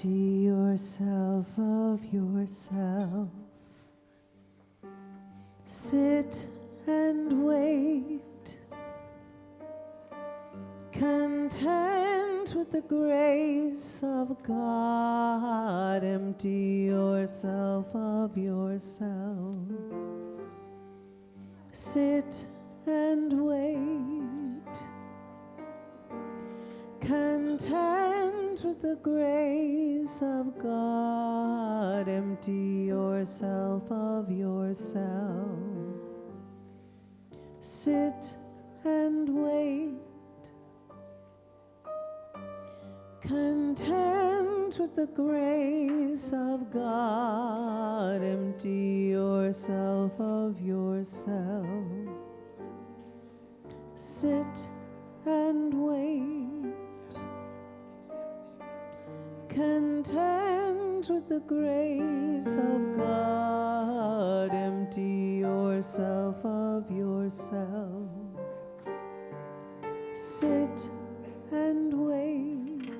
Empty yourself of yourself. Sit and wait, content with the grace of God. Empty yourself of yourself. Sit and wait, content with the grace of God. Empty yourself of yourself. Sit and wait, content with the grace of God. Empty yourself of yourself. Sit and wait, content with the grace of God. Empty yourself of yourself. Sit and wait,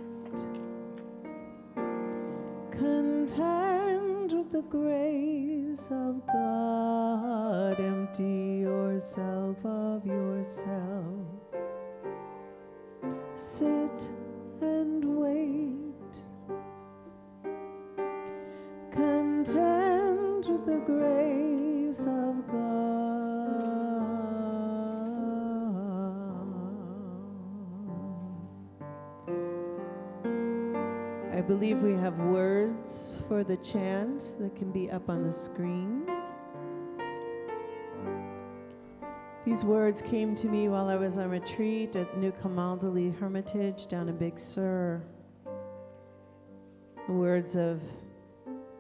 content with the grace of God. Empty yourself of yourself. Sit and wait, content with the grace of God. I believe we have words for the chant that can be up on the screen. These words came to me while I was on retreat at New Kamaldali Hermitage down in Big Sur. The words of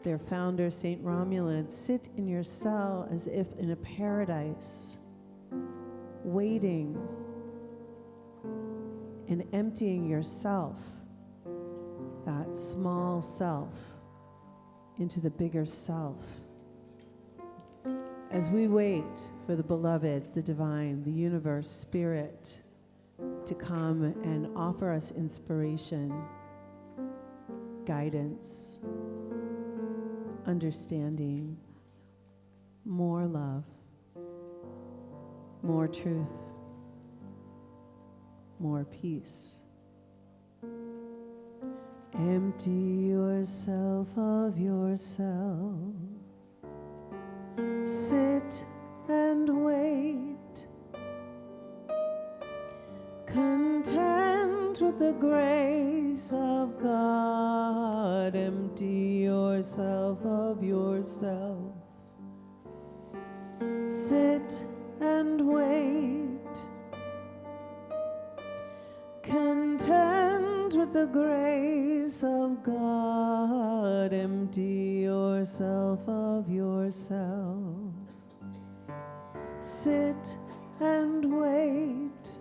their founder, St. Romulan: sit in your cell as if in a paradise, waiting and emptying yourself, that small self, into the bigger self. As we wait for the beloved, the divine, the universe, spirit, to come and offer us inspiration, guidance, understanding, more love, more truth, more peace. Empty yourself of yourself. Sit and wait, content with the grace of God. Empty yourself of yourself. Sit and wait, content with the grace of God. Empty yourself of yourself. Sit and wait,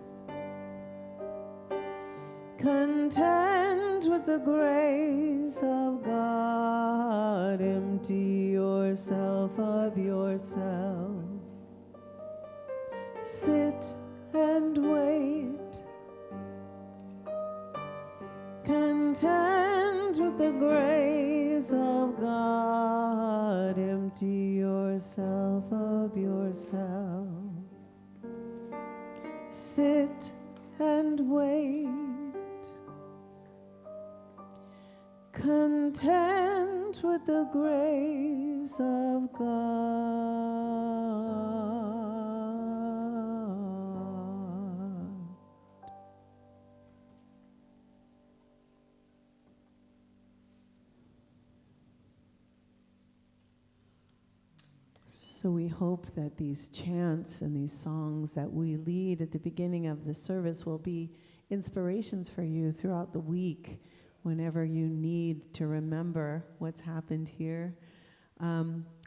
content with the grace of God. Empty yourself of yourself. Sit and wait, content with the grace of God. Empty yourself of yourself. Sit and wait, content with the grace of God. So we hope that these chants and these songs that we lead at the beginning of the service will be inspirations for you throughout the week, whenever you need to remember what's happened here.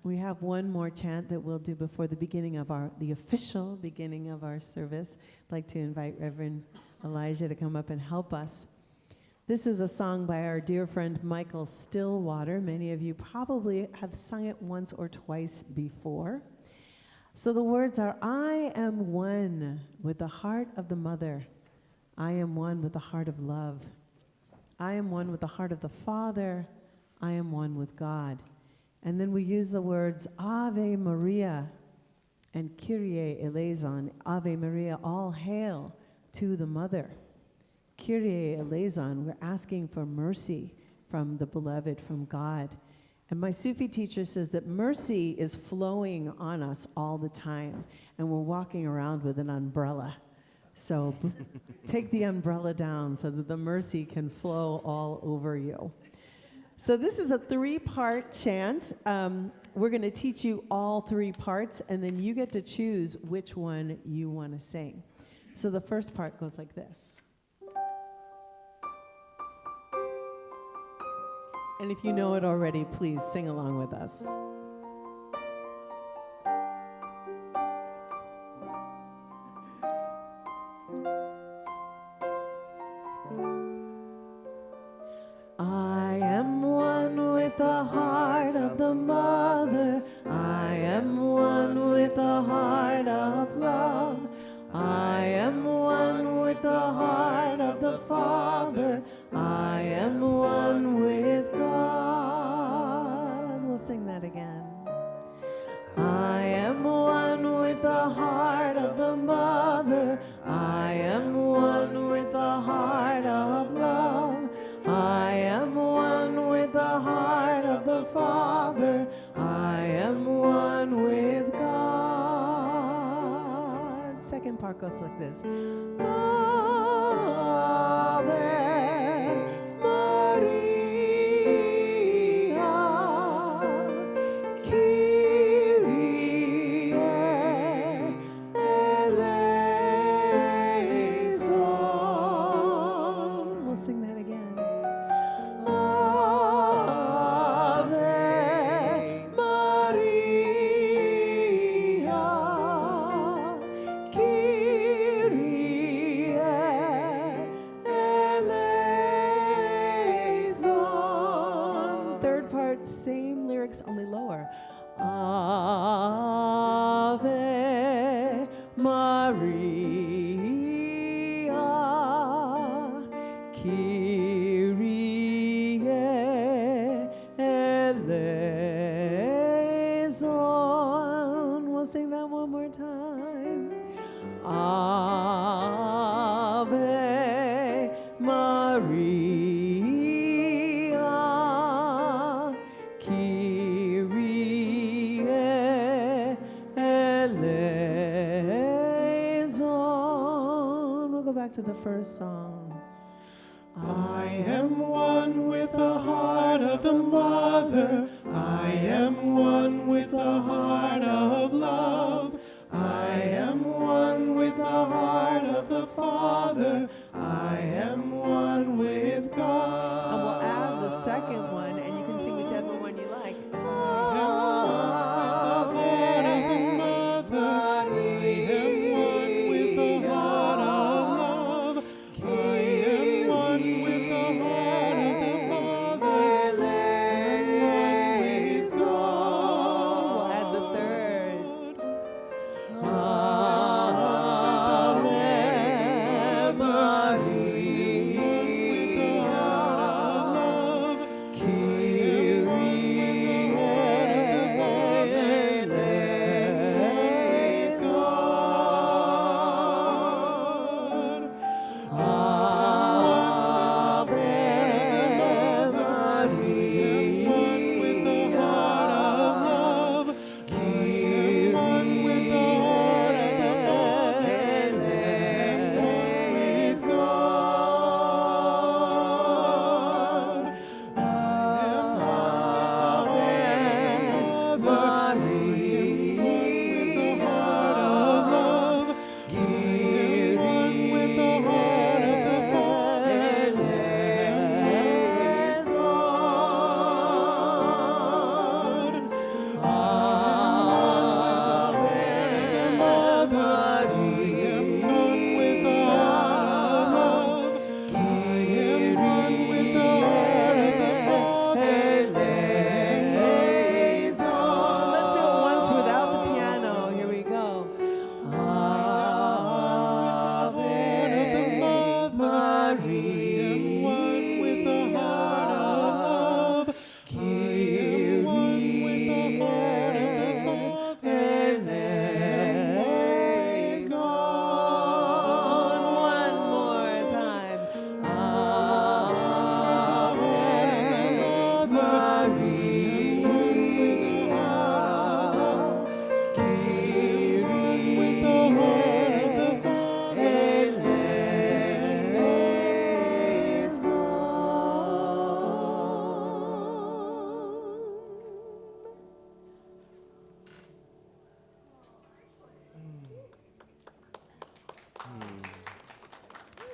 We have one more chant that we'll do before the beginning of the official beginning of our service. I'd like to invite Reverend Elijah to come up and help us. This is a song by our dear friend Michael Stillwater. Many of you probably have sung it once or twice before. So the words are, I am one with the heart of the mother. I am one with the heart of love. I am one with the heart of the Father. I am one with God. And then we use the words Ave Maria and Kyrie eleison. Ave Maria, all hail to the Mother. Kyrie eleison, we're asking for mercy from the beloved, from God. And my Sufi teacher says that mercy is flowing on us all the time, and we're walking around with an umbrella. So take the umbrella down so that the mercy can flow all over you. So this is a 3-part chant. We're going to teach you all 3 parts, and then you get to choose which one you want to sing. So the first part goes like this. And if you know it already, please sing along with us. I am one with the heart of the Mother. I am one with the heart of love. I am one with the heart of the Father. I am one with God. We'll sing that again. I am one with the heart of the Mother. I am one with the heart of love. I am one with the heart of the Father. I am one with God. Second part goes like this. Ave Maria, Kyrie eleison. We'll sing that again. Ave Maria, Kyrie eleison. Third part, same lyrics, only lower. Ave Maria, Kyrie eleison. We'll sing that one more time. Ave Maria, Kyrie eleison. We'll go back to the first song. I am one with the heart of the Mother. I am one with the heart of love. I am one with the heart of the Father. I am one with God. And we'll add the second one, and you can sing whichever one you like.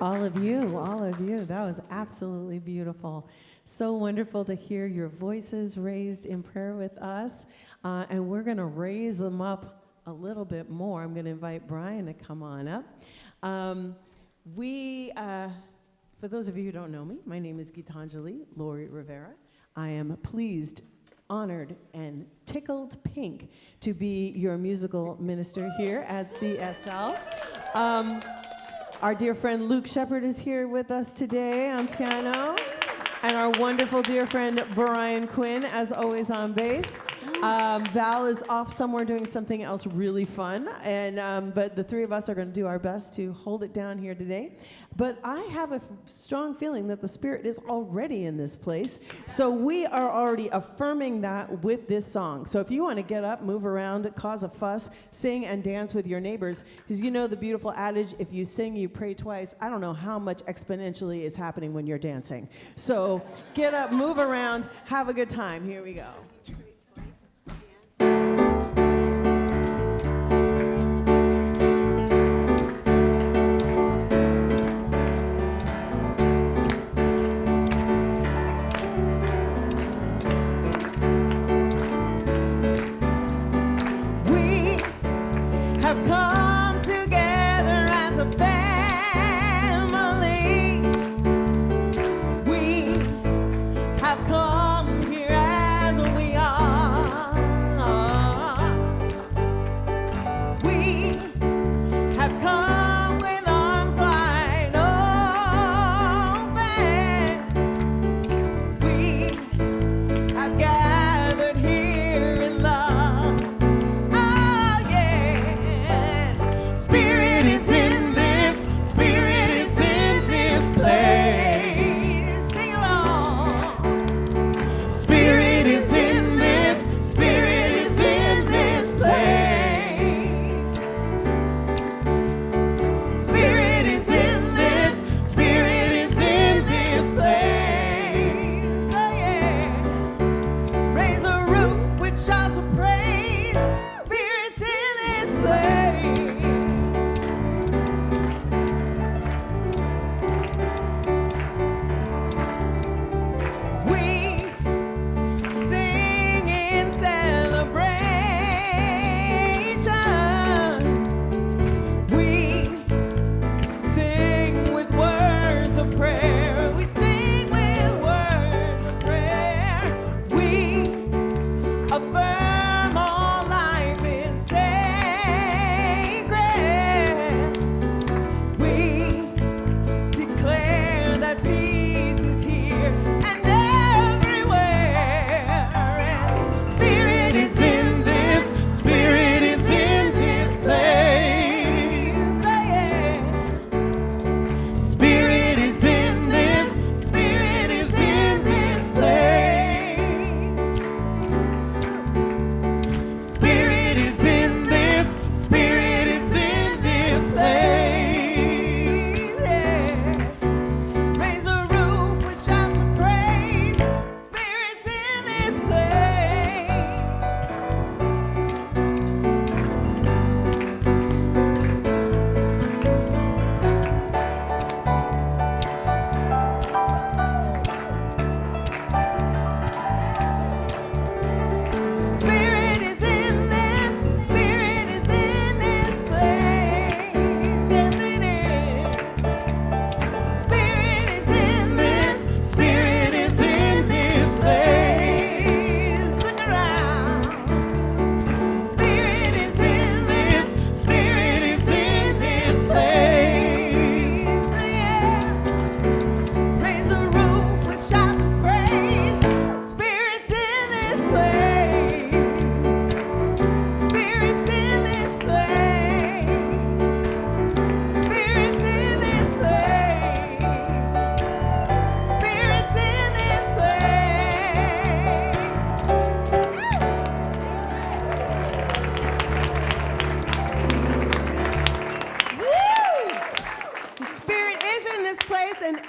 All of you, all of you. That was absolutely beautiful. So wonderful to hear your voices raised in prayer with us. And we're going to raise them up a little bit more. I'm going to invite Brian to come on up. For those of you who don't know me, my name is Gitanjali Lori Rivera. I am pleased, honored, and tickled pink to be your musical minister here at CSL. Our dear friend Luke Shepard is here with us today on piano, and our wonderful dear friend Brian Quinn, as always, on bass. Val is off somewhere doing something else really fun, and but the three of us are going to do our best to hold it down here today. But I have a strong feeling that the Spirit is already in this place, so we are already affirming that with this song. So if you want to get up, move around, cause a fuss, sing and dance with your neighbors, because you know the beautiful adage, if you sing, you pray twice. I don't know how much exponentially is happening when you're dancing. So get up, move around, have a good time. Here we go.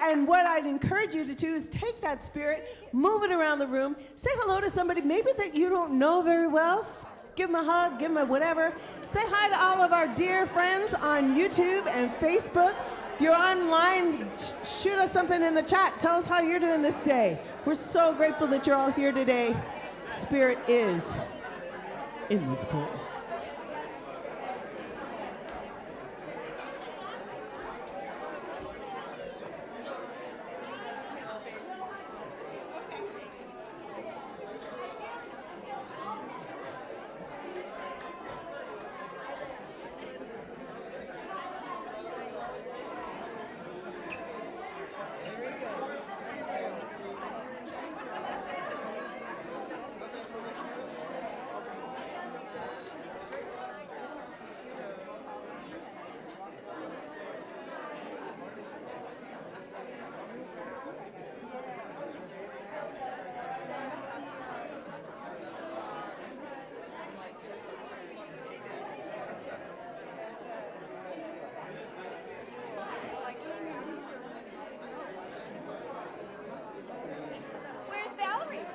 And what I'd encourage you to do is take that spirit, move it around the room, say hello to somebody maybe that you don't know very well. Give them a hug, give them a whatever. Say hi to all of our dear friends on YouTube and Facebook. If you're online, shoot us something in the chat. Tell us how you're doing this day. We're so grateful that you're all here today. Spirit is in this place. Where's Valerie?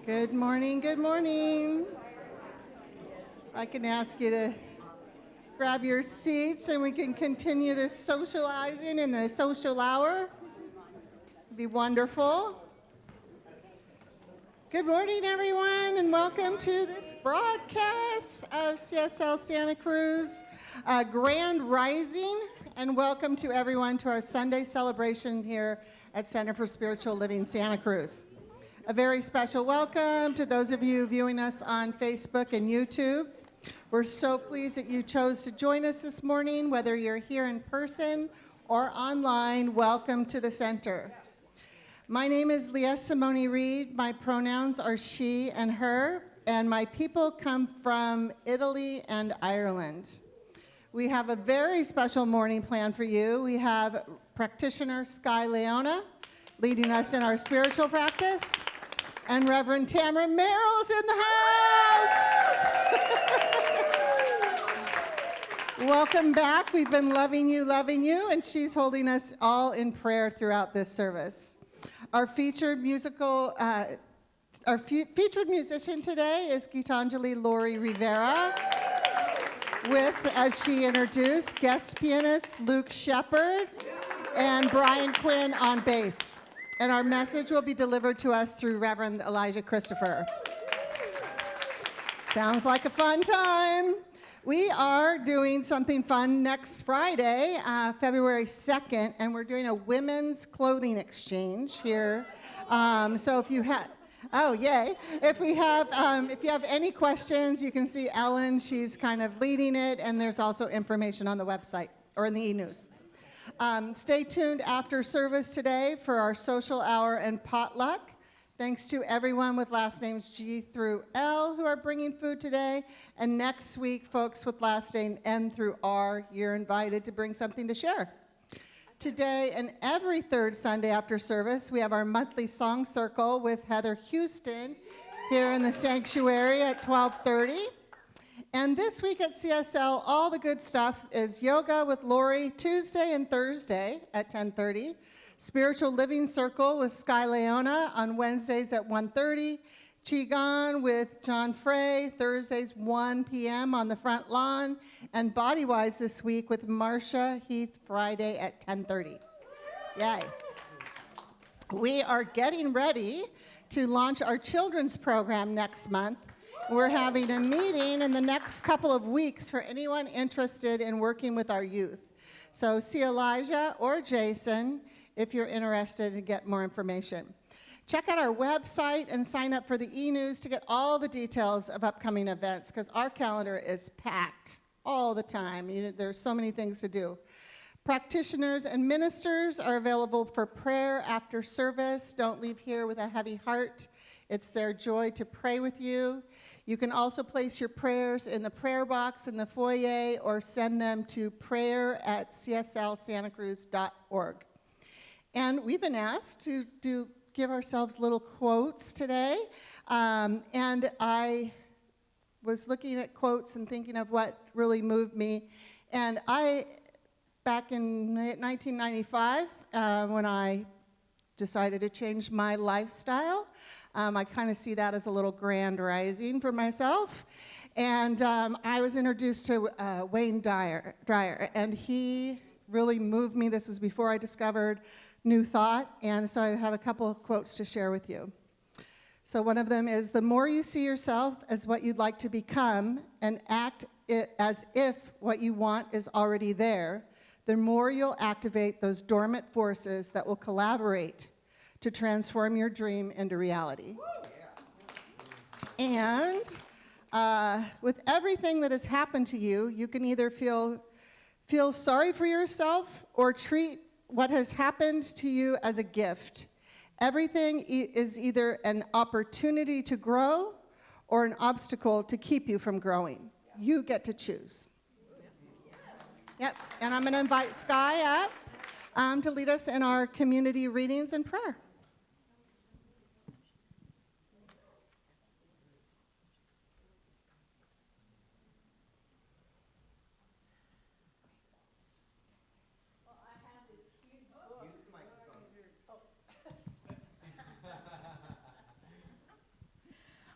Good morning, good morning. I can ask you to grab your seats and we can continue this socializing in the social hour. It'd be wonderful. Good morning, everyone, and welcome to this broadcast of CSL Santa Cruz Grand Rising, and welcome to everyone to our Sunday celebration here at Center for Spiritual Living Santa Cruz. A very special welcome to those of you viewing us on Facebook and YouTube. We're so pleased that you chose to join us this morning, whether you're here in person or online. Welcome to the center. My name is Leah Simone Reed. My pronouns are she and her, and my people come from Italy and Ireland. We have a very special morning planned for you. We have practitioner Sky Leona leading us in our spiritual practice, and Reverend Tamara Merrill's in the house. Welcome back. We've been loving you, and she's holding us all in prayer throughout this service. Our featured musician today is Gitanjali Lori Rivera, with, as she introduced, guest pianist Luke Shepard and Brian Quinn on bass. And our message will be delivered to us through Reverend Elisha Christopher. Sounds like a fun time. We are doing something fun next Friday, February 2nd, and we're doing a women's clothing exchange here. So if you have, oh yay! If you have any questions, you can see Ellen. She's kind of leading it, and there's also information on the website or in the e-news. Stay tuned after service today for our social hour and potluck. Thanks to everyone with last names G through L who are bringing food today. And next week, folks with last name N through R, you're invited to bring something to share. Today and every third Sunday after service, we have our monthly song circle with Heather Houston here in the sanctuary at 12:30. And this week at CSL, all the good stuff is yoga with Lori Tuesday and Thursday at 10:30, Spiritual Living Circle with Sky Leona on Wednesdays at 1:30, Qigong with John Frey, Thursdays 1 p.m. on the front lawn, and Bodywise this week with Marcia Heath Friday at 10:30. Yay. We are getting ready to launch our children's program next month. We're having a meeting in the next couple of weeks for anyone interested in working with our youth. So see Elijah or Jason if you're interested to get more information. Check out our website and sign up for the e-news to get all the details of upcoming events, because our calendar is packed all the time. There's so many things to do. Practitioners and ministers are available for prayer after service. Don't leave here with a heavy heart. It's their joy to pray with you. You can also place your prayers in the prayer box in the foyer or send them to prayer@cslsantacruz.org. And we've been asked to do give ourselves little quotes today. And I was looking at quotes and thinking of what really moved me. And back in 1995, when I decided to change my lifestyle, I kind of see that as a little grand rising for myself. And I was introduced to Wayne Dyer, and he really moved me. This was before I discovered New Thought, and so I have a couple of quotes to share with you. So one of them is, the more you see yourself as what you'd like to become and act as if what you want is already there, the more you'll activate those dormant forces that will collaborate to transform your dream into reality. And with everything that has happened to you, you can either feel sorry for yourself or treat what has happened to you as a gift. Everything is either an opportunity to grow or an obstacle to keep you from growing. You get to choose. Yep, and I'm going to invite Sky up to lead us in our community readings and prayer.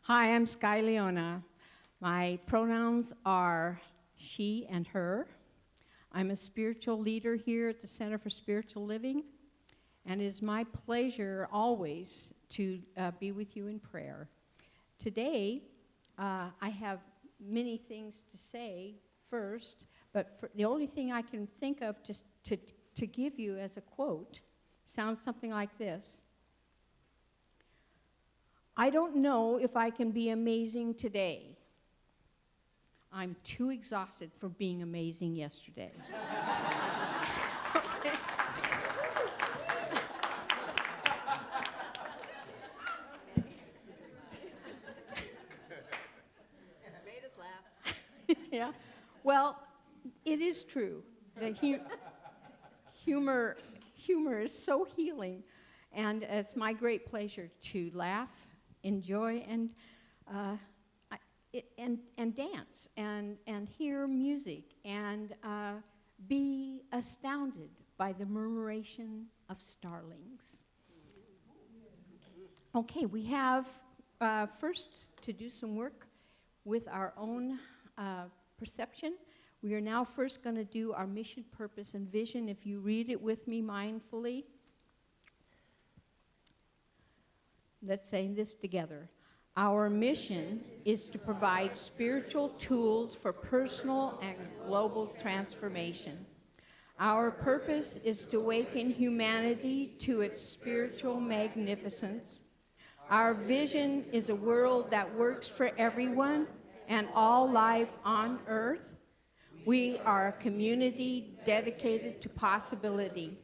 Hi, I'm Sky Leona. My pronouns are she and her. I'm a spiritual leader here at the Center for Spiritual Living, and it is my pleasure always to be with you in prayer. Today, I have many things to say first, but the only thing I can think of to give you as a quote sounds something like this. I don't know if I can be amazing today. I'm too exhausted for being amazing yesterday. Made us laugh. Yeah. Well, it is true that humor is so healing, and it's my great pleasure to laugh, enjoy, and dance, and hear music, and be astounded by the murmuration of starlings. Okay, we have first to do some work with our own perception. We are now first going to do our mission, purpose, and vision. If you read it with me mindfully. Let's say this together. Our mission is to provide spiritual tools for personal and global transformation. Our purpose is to awaken humanity to its spiritual magnificence. Our vision is a world that works for everyone and all life on earth. We are a community dedicated to possibility.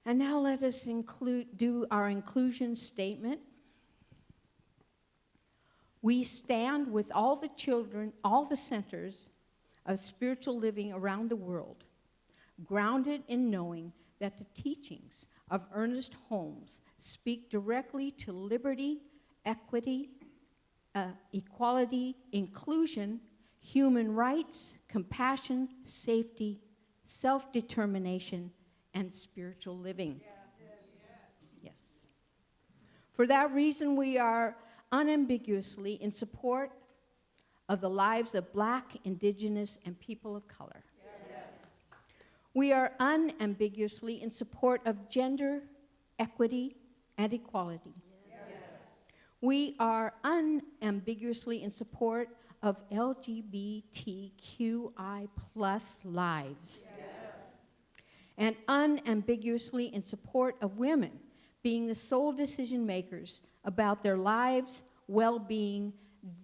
And now let us do our inclusion statement. We stand with all the children, all the centers of spiritual living around the world, grounded in knowing that the teachings of Ernest Holmes speak directly to liberty, equity, equality, inclusion, human rights, compassion, safety, self-determination, and spiritual living. Yes. For that reason, we are unambiguously in support of the lives of Black, Indigenous, and people of color. Yes. We are unambiguously in support of gender, equity, and equality. Yes. We are unambiguously in support of LGBTQI+ lives. Yes. And unambiguously in support of women being the sole decision makers about their lives, well-being,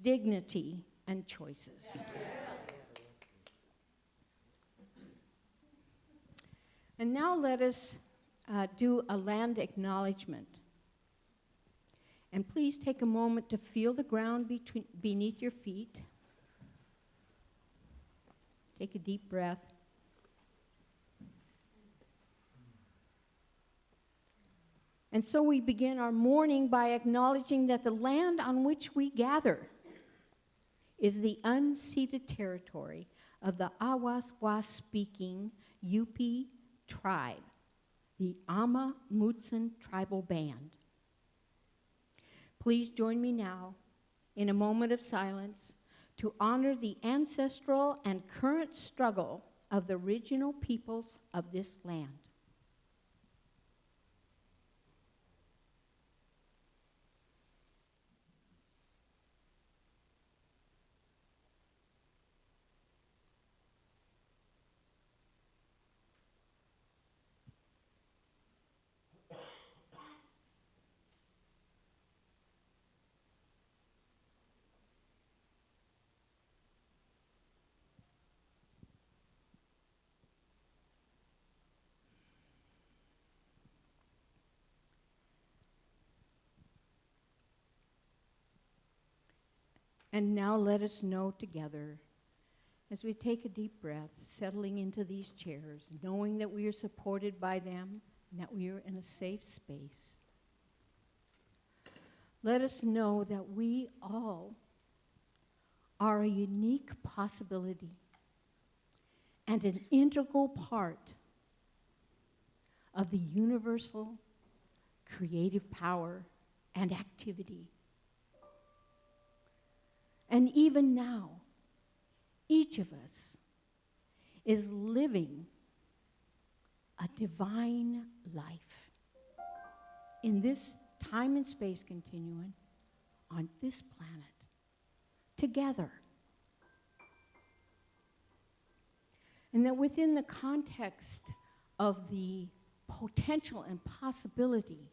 dignity, and choices. Yes. And now let us do a land acknowledgement. And please take a moment to feel the ground beneath your feet. Take a deep breath. And so we begin our morning by acknowledging that the land on which we gather is the unceded territory of the Awaswas-speaking Yupi tribe, the Ama Mutsun tribal band. Please join me now in a moment of silence to honor the ancestral and current struggle of the original peoples of this land. And now let us know together, as we take a deep breath, settling into these chairs, knowing that we are supported by them and that we are in a safe space. Let us know that we all are a unique possibility and an integral part of the universal creative power and activity. And even now, each of us is living a divine life in this time and space continuum on this planet, together. And that within the context of the potential and possibility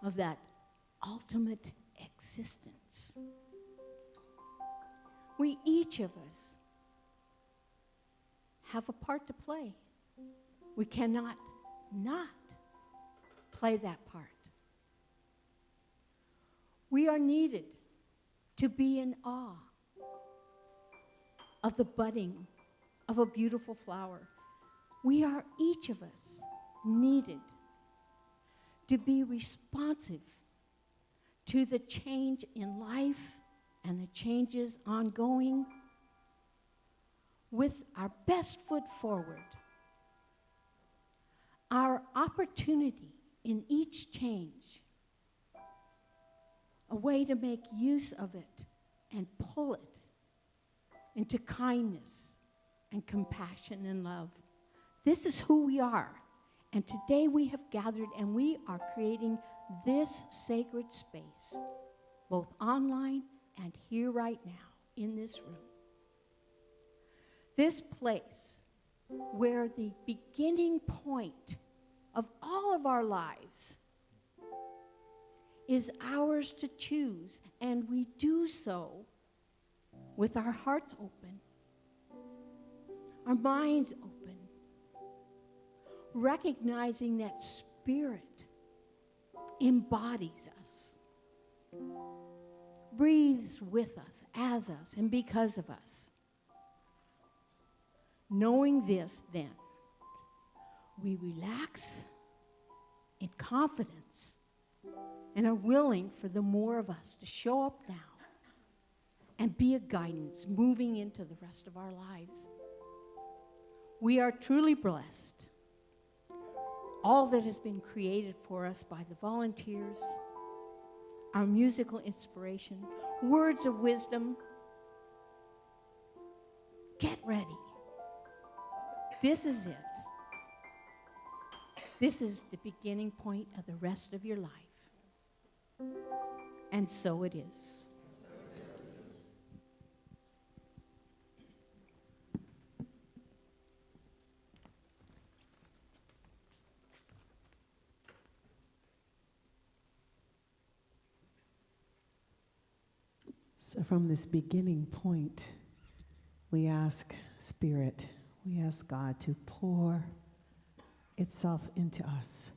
of that ultimate existence, we each of us have a part to play. We cannot not play that part. We are needed to be in awe of the budding of a beautiful flower. We are each of us needed to be responsive to the change in life and the changes ongoing with our best foot forward. Our opportunity in each change, a way to make use of it and pull it into kindness and compassion and love. This is who we are. And today we have gathered and we are creating this sacred space, both online and here right now in this room. This place where the beginning point of all of our lives is ours to choose, and we do so with our hearts open, our minds open, recognizing that Spirit embodies us, breathes with us, as us, and because of us. Knowing this, then, we relax in confidence and are willing for the more of us to show up now and be a guidance moving into the rest of our lives. We are truly blessed. All that has been created for us by the volunteers, our musical inspiration, words of wisdom. Get ready. This is it. This is the beginning point of the rest of your life. And so it is. So from this beginning point, we ask Spirit, we ask God to pour itself into us.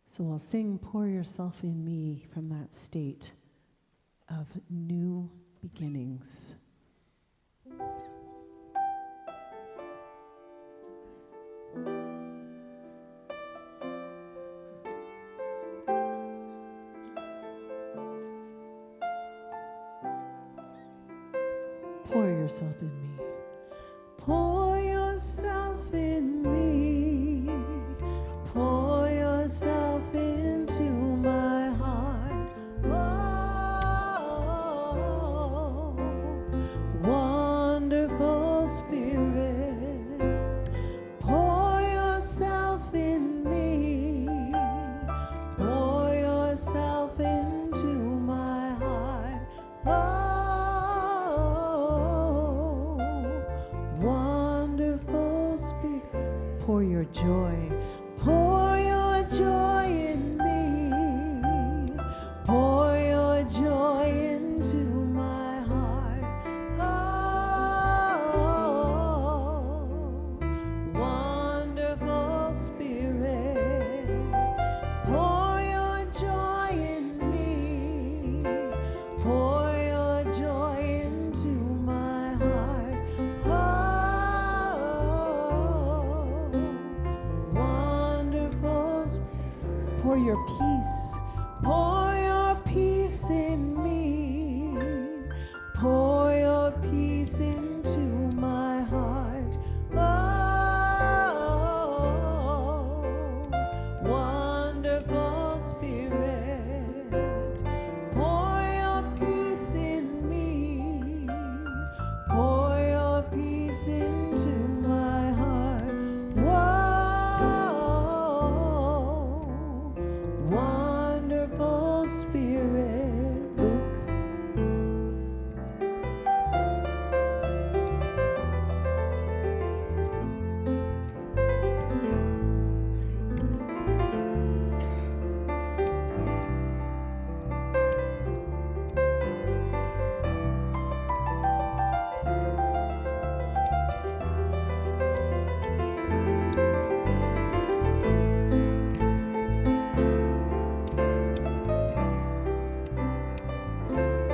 So we'll sing, "Pour Yourself in Me," from that state of new beginnings. Pour yourself in me. Pour yourself in me. Pour yourself into my heart. Oh, wonderful Spirit. Pour yourself in me. Pour yourself into my heart. Oh, wonderful Spirit. Pour your joy. Pour your joy in me. Pour your joy into my heart. Oh, wonderful Spirit. Pour your joy in me. Pour your joy into my heart. Oh, wonderful Spirit. Pour your peace. Pour your peace in me. Pour your peace into my heart. Oh, wonderful Spirit. Pour your peace in me. Pour your peace into my heart. Whoa, wonderful Spirit. Luke.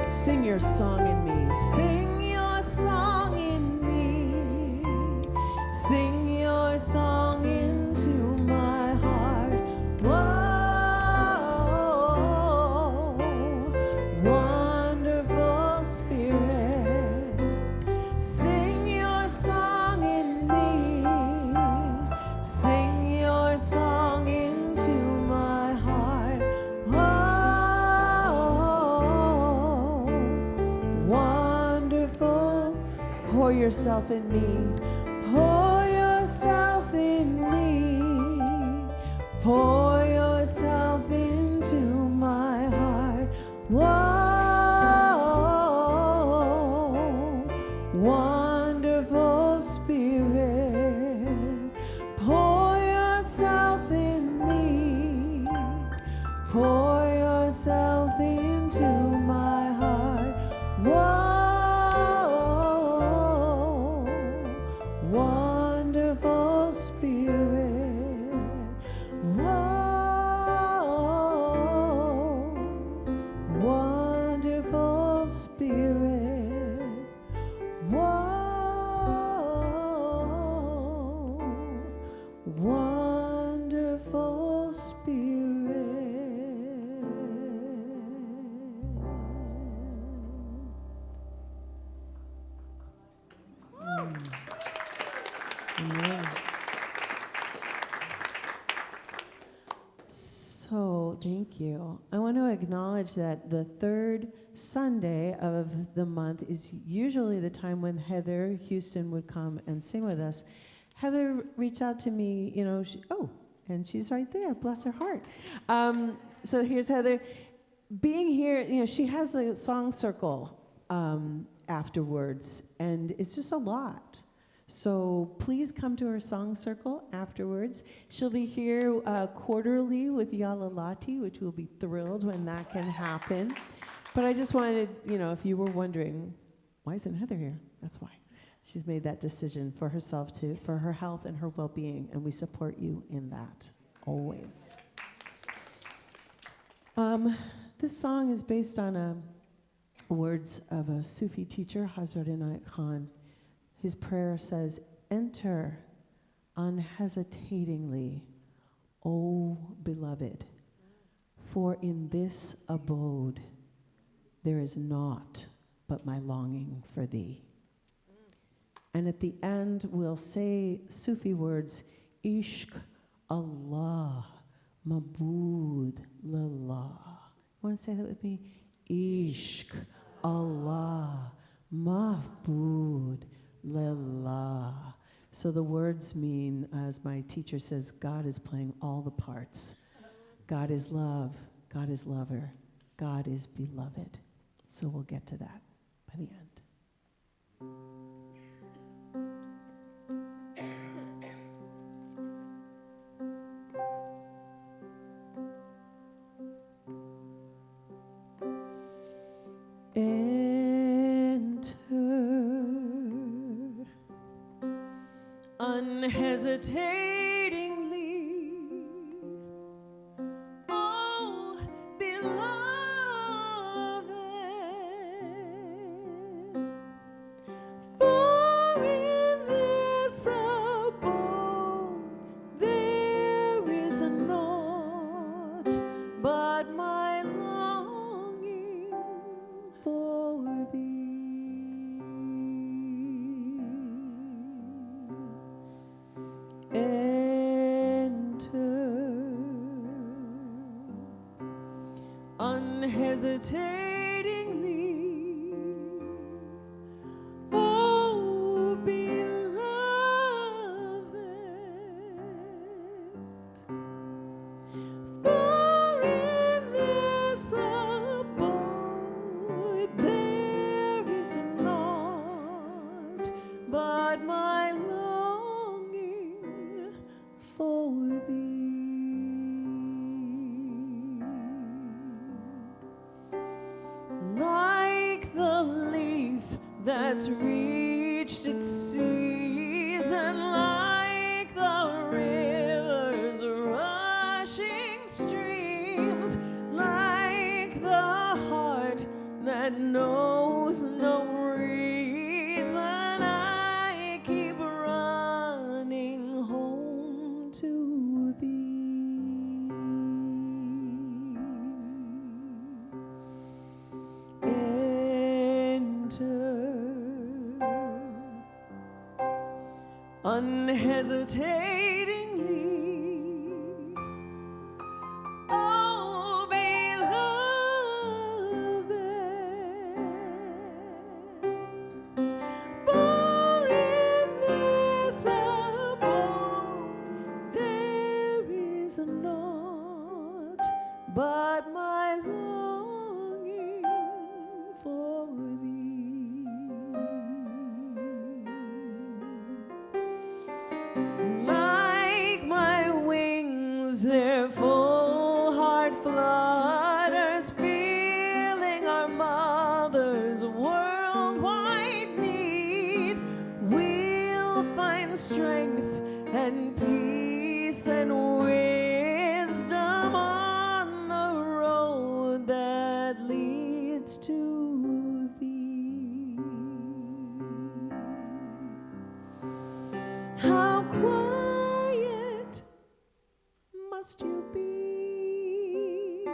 Sing your song in me. Sing your song in me. Sing your song into my heart. Whoa, wonderful Spirit. Sing your song in me. Sing your song into my heart. Oh, wonderful. Pour yourself in me. Pour yourself in me. Pour yourself into my heart. Whoa, wonderful Spirit. Pour yourself in me. Pour yourself into my heart. Whoa, wonderful Spirit. Whoa, wonderful Spirit. Whoa, wonderful Spirit. Amen. So, thank you. I want to acknowledge that the third Sunday of the month is usually the time when Heather Houston would come and sing with us. Heather reached out to me, and she's right there, bless her heart. So here's Heather. Being here, she has a song circle afterwards, and it's just a lot. So please come to her song circle afterwards. She'll be here quarterly with Yalalati, which we'll be thrilled when that can happen. But I just wanted, if you were wondering, why isn't Heather here? That's why. She's made that decision for herself for her health and her well-being, and we support you in that, always. This song is based on words of a Sufi teacher, Hazrat Inayat Khan. His prayer says, "Enter unhesitatingly, O beloved, for in this abode there is naught but my longing for thee." And at the end, we'll say Sufi words, Ishq Allah, Mabud Lillah. Want to say that with me? Ishq Allah, Mahbud Lillah. So the words mean, as my teacher says, God is playing all the parts. God is love, God is lover, God is beloved. So we'll get to that by the end. Enter unhesitatingly, oh beloved, for in this abode there is naught but my longing for thee. Enter unhesitatingly, oh beloved, for in this abode there is naught but my longing for thee. Like the leaf that's reached its season, like the river's rushing streams, like the heart that knows no reason, I keep running home to thee. Enter unhesitatingly, oh beloved, for in this abode there is naught but my longing for thee. Like my wings, their full heart flutters, feeling our mother's worldwide need. We'll find strength and peace and wisdom on the road that leads to thee. How quiet must you be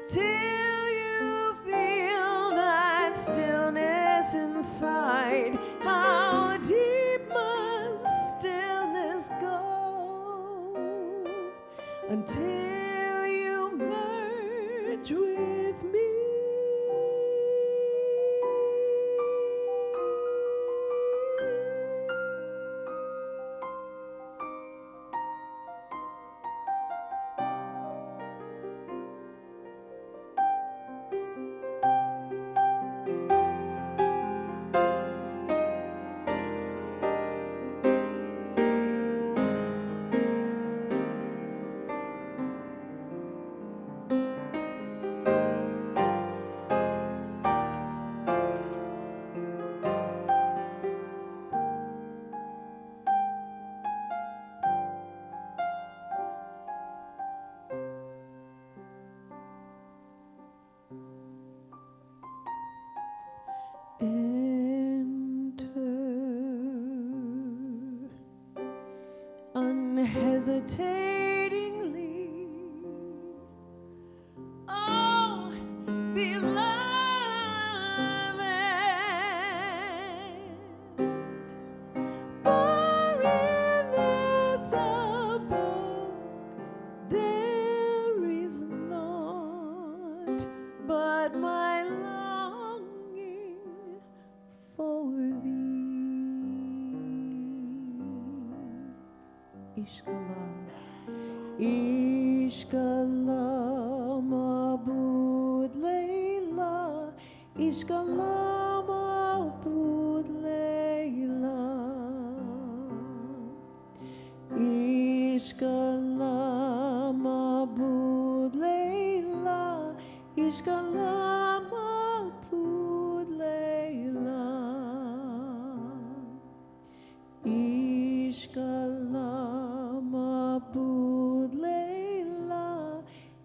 till you feel that stillness inside? How deep must stillness go until you merge with me? Enter unhesitatingly, oh beloved, Ishkala. Ishkala mabud leila. Ishkala mabud leila. Ishkala mabud leila. Ishkala mabud leila. Ishkala mabud leila.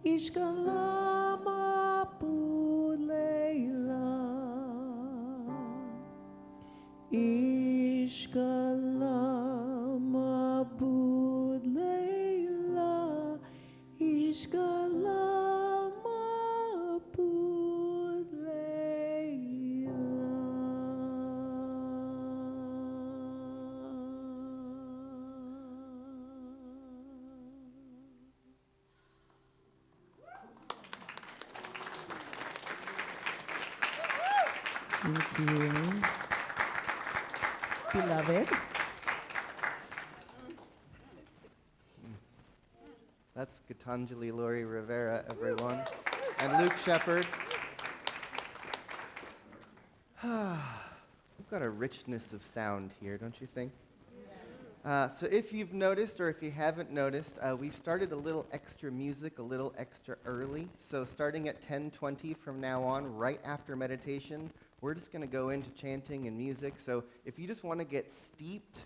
Ishkala mabud leila. Ishkala mabud leila. Ishkala mabud Thank you. Beloved. That's Gitanjali Lori Rivera, everyone. And Luke Shepard. We've got a richness of sound here, don't you think? So if you've noticed, or if you haven't noticed, we've started a little extra music, a little extra early. So starting at 10:20 from now on, right after meditation, we're just going to go into chanting and music. So if you just want to get steeped,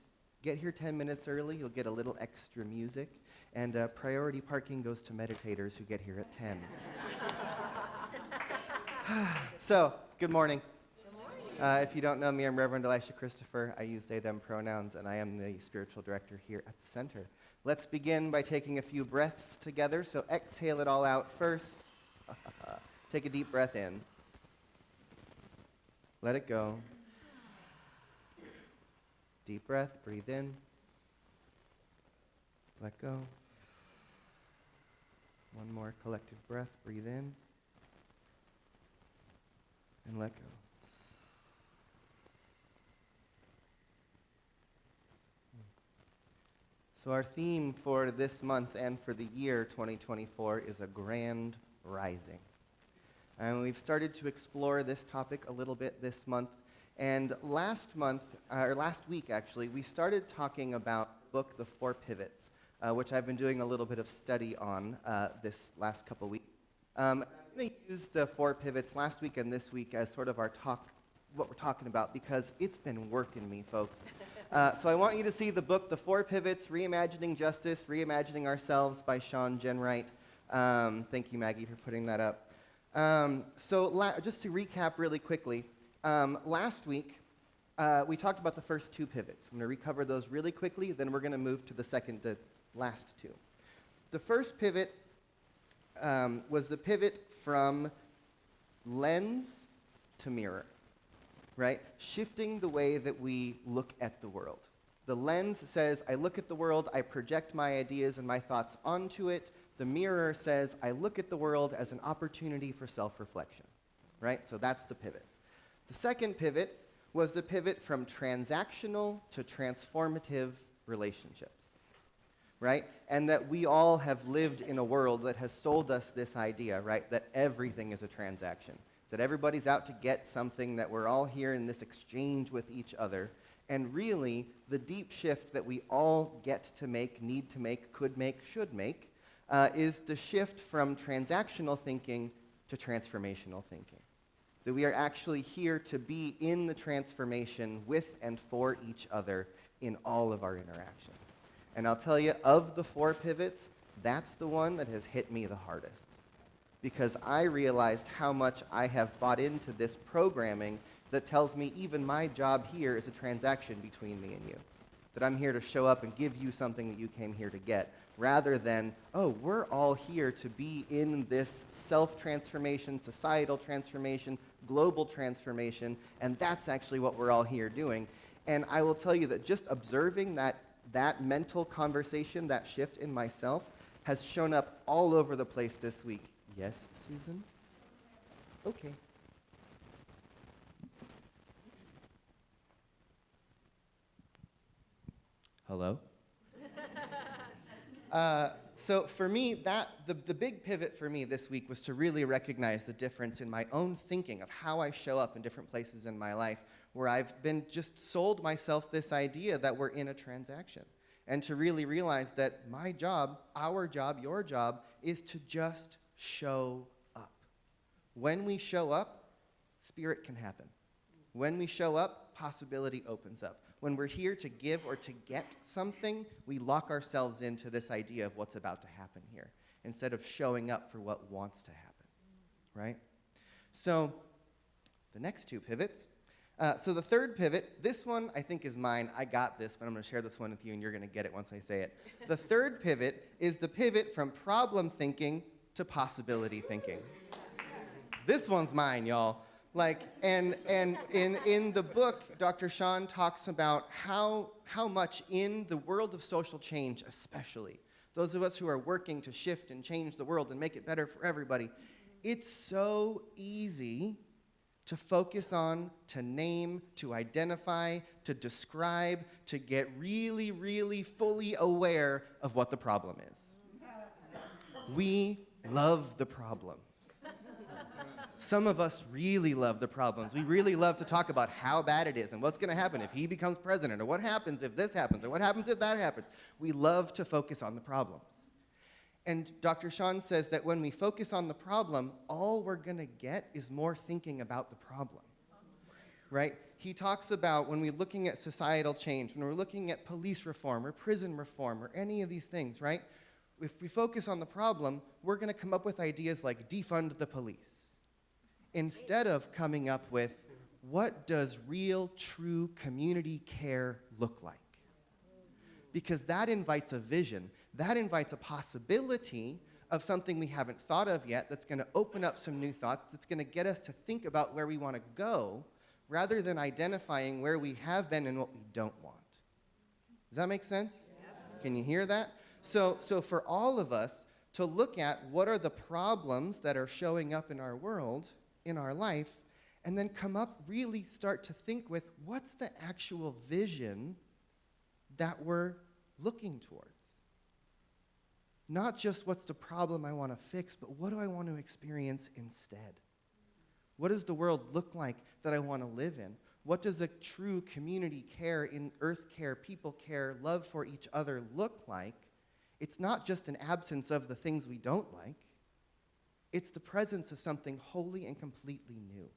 get here 10 minutes early, you'll get a little extra music. And priority parking goes to meditators who get here at 10. So, good morning. If you don't know me, I'm Reverend Elisha Christopher. I use they, them pronouns, and I am the spiritual director here at the center. Let's begin by taking a few breaths together. So exhale it all out first. Take a deep breath in. Let it go. Deep breath, breathe in. Let go. One more collective breath, breathe in. And let go. So our theme for this month and for the year 2024 is a grand rising. And we've started to explore this topic a little bit this month. And last week actually, we started talking about the book, The Four Pivots, which I've been doing a little bit of study on this last couple weeks. I'm going to use the four pivots last week and this week as sort of what we're talking about, because it's been working me, folks. So I want you to see the book, The Four Pivots, Reimagining Justice, Reimagining Ourselves by Sean Genwright. Thank you, Maggie, for putting that up. Just to recap really quickly, last week we talked about the first two pivots. I'm going to recover those really quickly, then we're going to move to the last two. The first pivot was the pivot from lens to mirror, right? Shifting the way that we look at the world. The lens says, I look at the world, I project my ideas and my thoughts onto it. The mirror says, I look at the world as an opportunity for self-reflection, right? So that's the pivot. The second pivot was the pivot from transactional to transformative relationships, right? And that we all have lived in a world that has sold us this idea, right? That everything is a transaction, that everybody's out to get something, that we're all here in this exchange with each other. And really, the deep shift that we all get to make, need to make, could make, should make, is the shift from transactional thinking to transformational thinking. That we are actually here to be in the transformation with and for each other in all of our interactions. And I'll tell you, of the four pivots, that's the one that has hit me the hardest. Because I realized how much I have bought into this programming that tells me even my job here is a transaction between me and you. That I'm here to show up and give you something that you came here to get, rather than, oh, we're all here to be in this self-transformation, societal transformation, global transformation, and that's actually what we're all here doing. And I will tell you that just observing that mental conversation, that shift in myself, has shown up all over the place this week. Yes, Susan? Okay. Hello? So for me, the big pivot for me this week was to really recognize the difference in my own thinking of how I show up in different places in my life where I've been just sold myself this idea that we're in a transaction. And to really realize that my job, our job, your job, is to just show up. When we show up, spirit can happen. When we show up, possibility opens up. When we're here to give or to get something, we lock ourselves into this idea of what's about to happen here, instead of showing up for what wants to happen, right? So the next two pivots. So the third pivot, this one I think is mine. I got this, but I'm going to share this one with you, and you're going to get it once I say it. The third pivot is the pivot from problem thinking to possibility thinking. This one's mine, y'all. And in the book, Dr. Sean talks about how much in the world of social change, especially, those of us who are working to shift and change the world and make it better for everybody, it's so easy to focus on, to name, to identify, to describe, to get really, really fully aware of what the problem is. We love the problems. Some of us really love the problems. We really love to talk about how bad it is and what's going to happen if he becomes president, or what happens if this happens, or what happens if that happens. We love to focus on the problems. And Dr. Sean says that when we focus on the problem, all we're going to get is more thinking about the problem, right? He talks about when we're looking at societal change, when we're looking at police reform or prison reform or any of these things, right? If we focus on the problem, we're going to come up with ideas like defund the police, instead of coming up with what does real, true community care look like? Because that invites a vision. That invites a possibility of something we haven't thought of yet that's going to open up some new thoughts, that's going to get us to think about where we want to go, rather than identifying where we have been and what we don't want. Does that make sense? Yeah. Can you hear that? So for all of us to look at what are the problems that are showing up in our world, in our life, and then come up, really start to think with what's the actual vision that we're looking towards. Not just what's the problem I want to fix, but what do I want to experience instead? What does the world look like that I want to live in? What does a true community care, in earth care, people care, love for each other look like? It's not just an absence of the things we don't like. It's the presence of something wholly and completely new.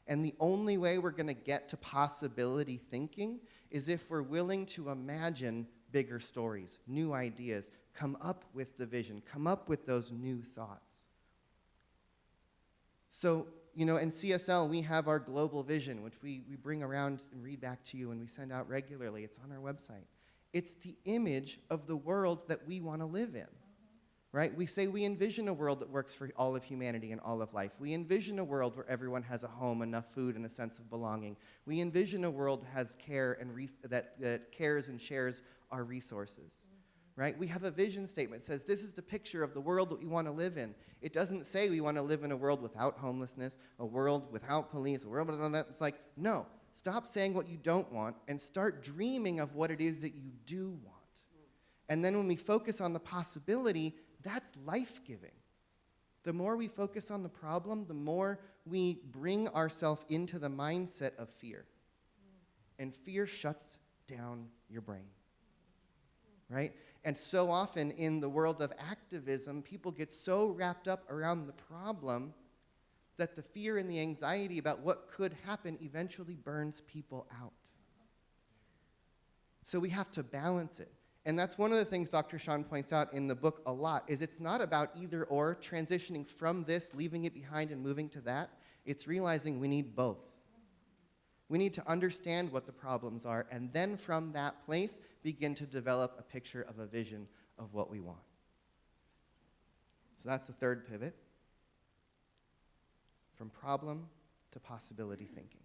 And the only way we're going to get to possibility thinking is if we're willing to imagine bigger stories, new ideas, come up with the vision, come up with those new thoughts. So, in CSL, we have our global vision, which we bring around and read back to you and we send out regularly. It's on our website. It's the image of the world that we want to live in. Right? We say we envision a world that works for all of humanity and all of life. We envision a world where everyone has a home, enough food, and a sense of belonging. We envision a world that has care and that cares and shares our resources. Right? We have a vision statement that says this is the picture of the world that we want to live in. It doesn't say we want to live in a world without homelessness, a world without police, a world without that. It's like, no, stop saying what you don't want and start dreaming of what it is that you do want. And then when we focus on the possibility, that's life-giving. The more we focus on the problem, the more we bring ourselves into the mindset of fear. And fear shuts down your brain. Right? And so often in the world of activism, people get so wrapped up around the problem that the fear and the anxiety about what could happen eventually burns people out. So we have to balance it. And that's one of the things Dr. Sean points out in the book a lot, is it's not about either or, transitioning from this, leaving it behind and moving to that. It's realizing we need both. We need to understand what the problems are, and then from that place, begin to develop a picture of a vision of what we want. So that's the third pivot, from problem to possibility thinking.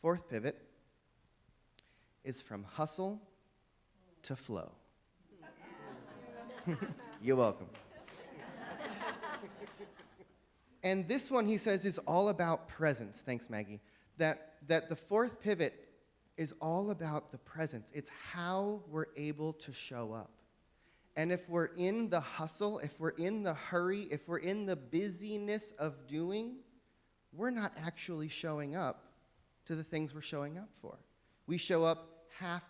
Fourth pivot is from hustle to flow. You're welcome. And this one, he says, is all about presence. Thanks, Maggie. That the fourth pivot is all about the presence. It's how we're able to show up. And if we're in the hustle, if we're in the hurry, if we're in the busyness of doing, we're not actually showing up to the things we're showing up for. We show up half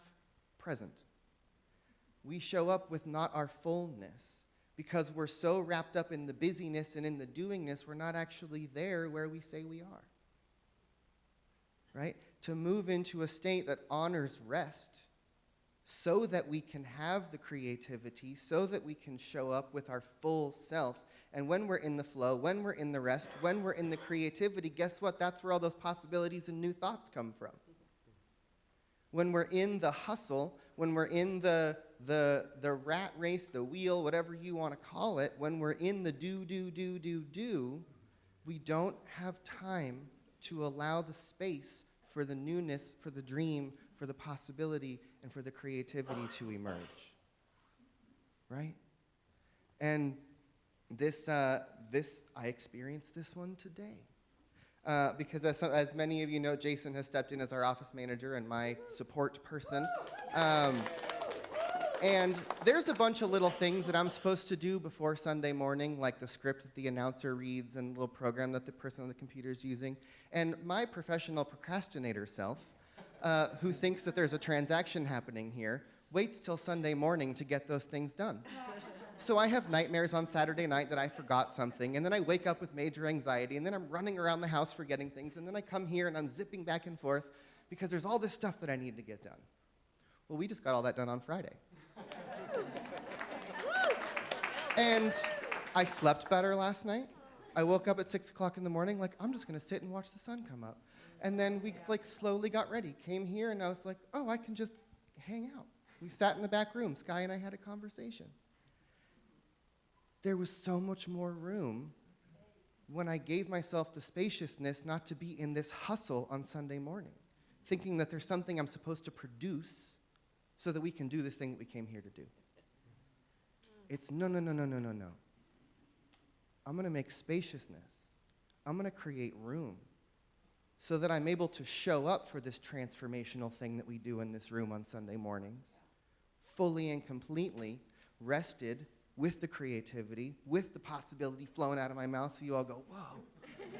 present. We show up with not our fullness because we're so wrapped up in the busyness and in the doingness, we're not actually there where we say we are. Right? To move into a state that honors rest so that we can have the creativity, so that we can show up with our full self. And when we're in the flow, when we're in the rest, when we're in the creativity, guess what? That's where all those possibilities and new thoughts come from. When we're in the hustle, when we're in the rat race, the wheel, whatever you want to call it, when we're in the do, we don't have time to allow the space for the newness, for the dream, for the possibility, and for the creativity to emerge. Right? And this I experienced this one today. Because as many of you know, Jason has stepped in as our office manager and my support person. And there's a bunch of little things that I'm supposed to do before Sunday morning, like the script that the announcer reads and the little program that the person on the computer is using. And my professional procrastinator self, who thinks that there's a transaction happening here, waits till Sunday morning to get those things done. So I have nightmares on Saturday night that I forgot something, and then I wake up with major anxiety, and then I'm running around the house forgetting things, and then I come here and I'm zipping back and forth because there's all this stuff that I need to get done. Well, we just got all that done on Friday. And I slept better last night. I woke up at 6 o'clock in the morning, like, I'm just going to sit and watch the sun come up. And then we slowly got ready, came here, and I was like, oh, I can just hang out. We sat in the back room. Sky and I had a conversation. There was so much more room when I gave myself the spaciousness not to be in this hustle on Sunday morning, thinking that there's something I'm supposed to produce so that we can do this thing that we came here to do. It's no. I'm going to make spaciousness. I'm going to create room so that I'm able to show up for this transformational thing that we do in this room on Sunday mornings, fully and completely rested with the creativity, with the possibility flowing out of my mouth so you all go, whoa. Thank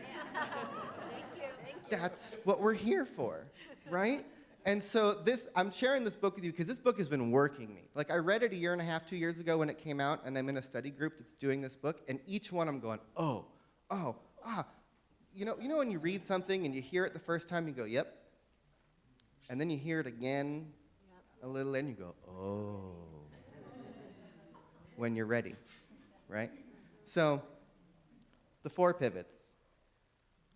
you. That's what we're here for, right? And so I'm sharing this book with you because this book has been working me. Like, I read it 1.5 years, 2 years ago when it came out, and I'm in a study group that's doing this book, and each one I'm going, You know when you read something and you hear it the first time, you go, yep. And then you hear it again a little, and you go, oh. When you're ready, right? So, the 4 pivots.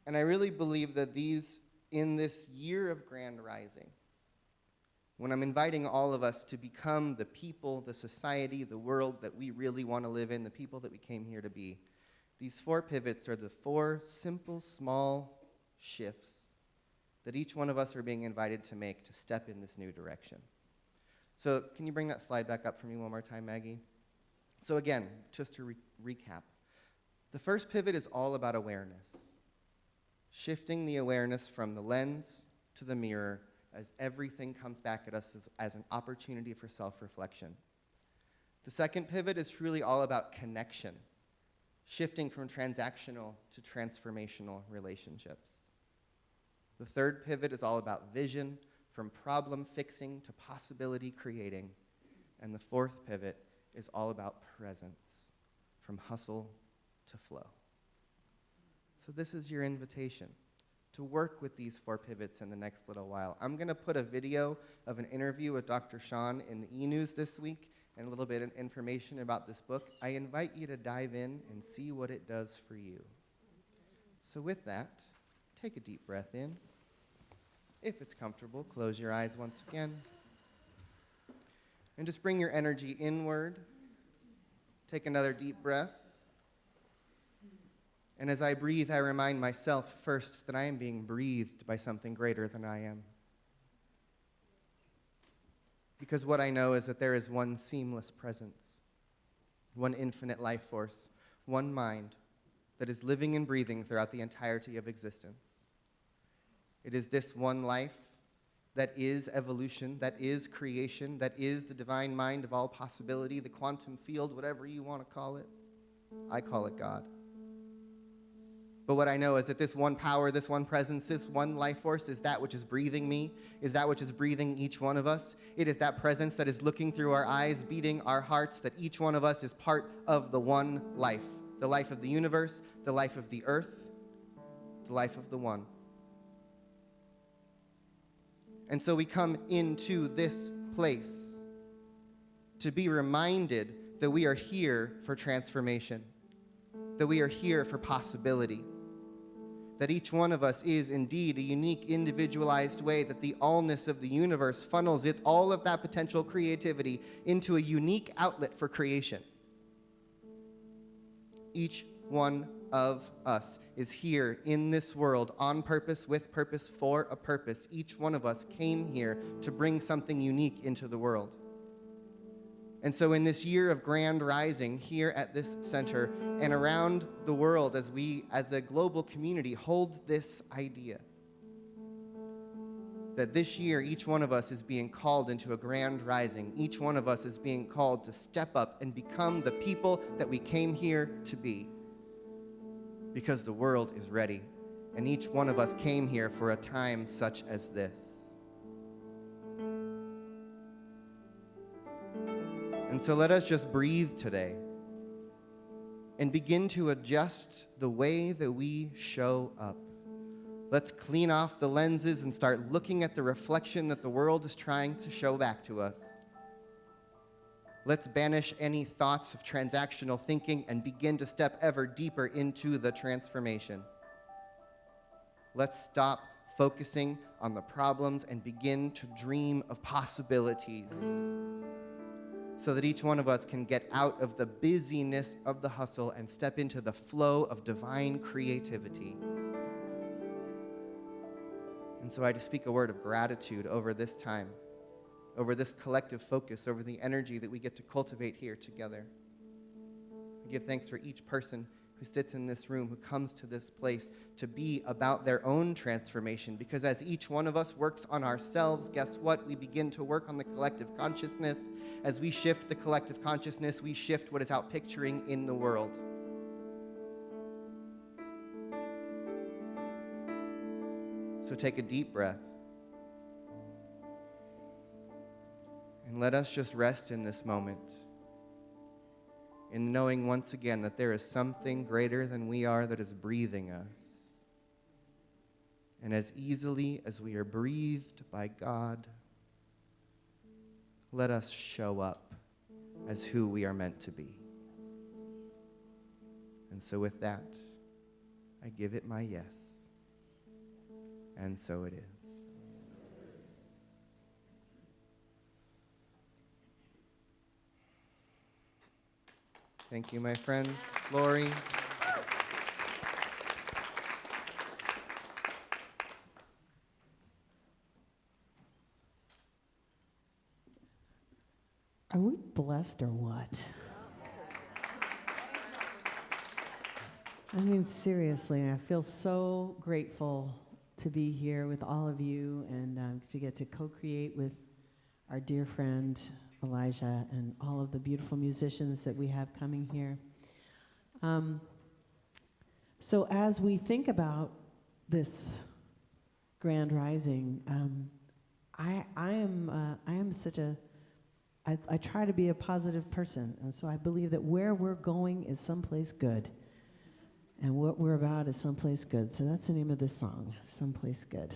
And I really believe that these, in this year of grand rising, when I'm inviting all of us to become the people, the society, the world that we really want to live in, the people that we came here to be, these 4 pivots are the 4 simple, small shifts that each one of us are being invited to make to step in this new direction. So can you bring that slide back up for me one more time, Maggie? So again, just to recap, the first pivot is all about awareness, shifting the awareness from the lens to the mirror as everything comes back at us as an opportunity for self-reflection. The second pivot is truly all about connection, shifting from transactional to transformational relationships. The third pivot is all about vision, from problem fixing to possibility creating. And the fourth pivot is all about presence, from hustle to flow. So this is your invitation to work with these 4 pivots in the next little while. I'm going to put a video of an interview with Dr. Sean in the e-news this week and a little bit of information about this book. I invite you to dive in and see what it does for you. So with that, take a deep breath in. If it's comfortable, close your eyes once again. And just bring your energy inward. Take another deep breath. And as I breathe, I remind myself first that I am being breathed by something greater than I am. Because what I know is that there is one seamless presence, one infinite life force, one mind that is living and breathing throughout the entirety of existence. It is this one life that is evolution, that is creation, that is the divine mind of all possibility, the quantum field, whatever you want to call it. I call it God. But what I know is that this one power, this one presence, this one life force is that which is breathing me, is that which is breathing each one of us. It is that presence that is looking through our eyes, beating our hearts, that each one of us is part of the one life, the life of the universe, the life of the earth, the life of the one. And so we come into this place to be reminded that we are here for transformation, that we are here for possibility, that each one of us is indeed a unique, individualized way, that the allness of the universe funnels all of that potential creativity into a unique outlet for creation. Each one of us is here in this world on purpose, with purpose, for a purpose. Each one of us came here to bring something unique into the world. And so in this year of grand rising here at this center and around the world, as we as a global community hold this idea that this year each one of us is being called into a grand rising. Each one of us is being called to step up and become the people that we came here to be, because the world is ready, and each one of us came here for a time such as this. And so let us just breathe today and begin to adjust the way that we show up. Let's clean off the lenses and start looking at the reflection that the world is trying to show back to us. Let's banish any thoughts of transactional thinking and begin to step ever deeper into the transformation. Let's stop focusing on the problems and begin to dream of possibilities, so that each one of us can get out of the busyness of the hustle and step into the flow of divine creativity. And so I just speak a word of gratitude over this time, over this collective focus, over the energy that we get to cultivate here together. I give thanks for each person who sits in this room, who comes to this place to be about their own transformation. Because as each one of us works on ourselves, guess what? We begin to work on the collective consciousness. As we shift the collective consciousness, we shift what is out picturing in the world. So take a deep breath. And let us just rest in this moment, in knowing once again that there is something greater than we are that is breathing us. And as easily as we are breathed by God, let us show up as who we are meant to be. And so with that, I give it my yes. And so it is. Thank you, my friends. Lori. Are we blessed or what? I mean, seriously, I feel so grateful to be here with all of you and to get to co-create with our dear friend Elijah and all of the beautiful musicians that we have coming here. So as we think about this grand rising, I am such a I try to be a positive person, and so I believe that where we're going is someplace good, and what we're about is someplace good. So that's the name of this song, Someplace Good.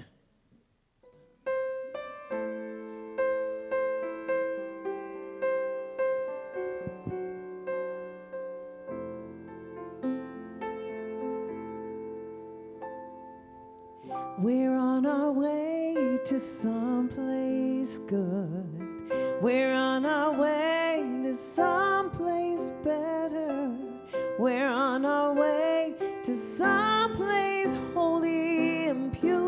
We're on our way to someplace good. We're on our way to someplace better. We're on our way to someplace holy and pure.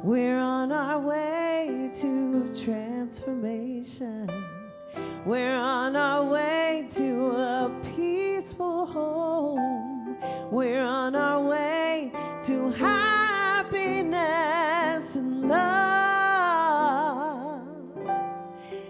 We're on our way to transformation. We're on our way to a peaceful home. We're on our way to happiness and love.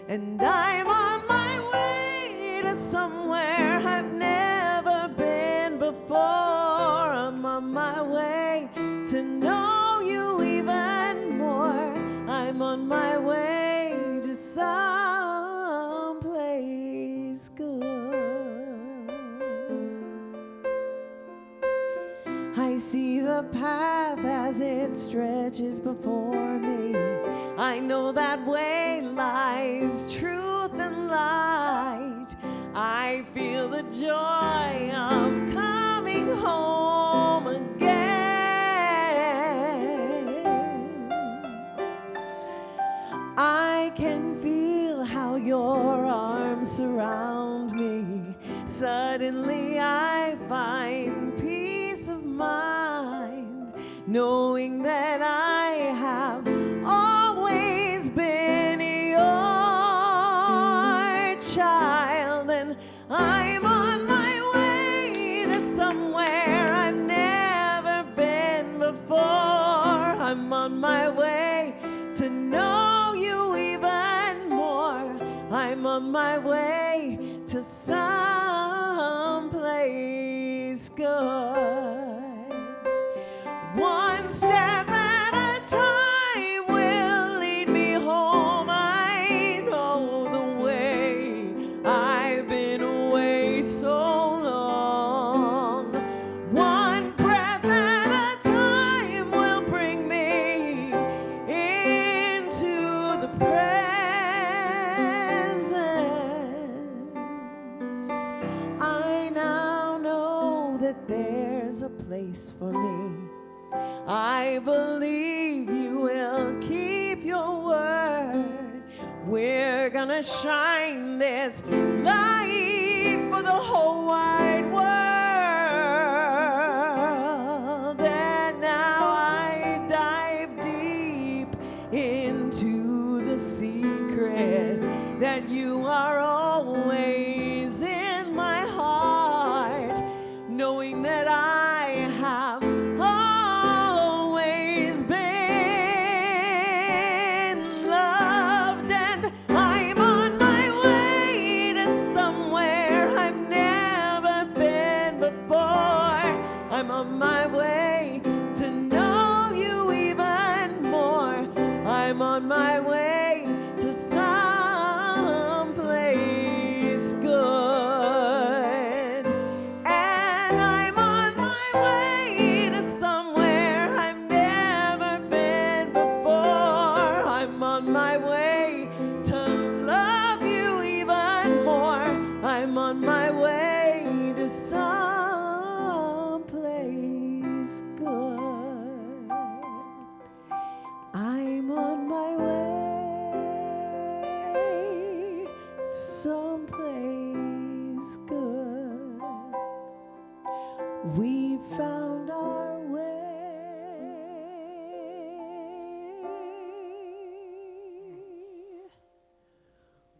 And I'm on my way to somewhere I've never been before. I'm on my way to know you even more. I'm on my way to someplace good. I see the path as it stretches before me. I know that way lies truth and light. I feel the joy of coming home again. I can feel how your arms surround me. Suddenly I find peace of mind, knowing that I have always been your child. And I'm on my way to somewhere I've never been before. I'm on my way to know you even more. I'm on my way to someplace good. One step at a time will lead me home. I know the way. I've been away so long. One breath at a time will bring me into the presence. I now know that there's a place for me. I believe you will keep your word. We're gonna shine this light for the whole wide world. And now I dive deep into the secret that you are always in my heart, knowing that I have always been loved. And I'm on my way to somewhere I've never been before. I'm on my way to know you even more. I'm on my way to someplace good. And I'm on my way to somewhere I've never been before. I'm on my way to love you even more. I'm on my way to someplace good. I'm on my way to someplace good. We found our way.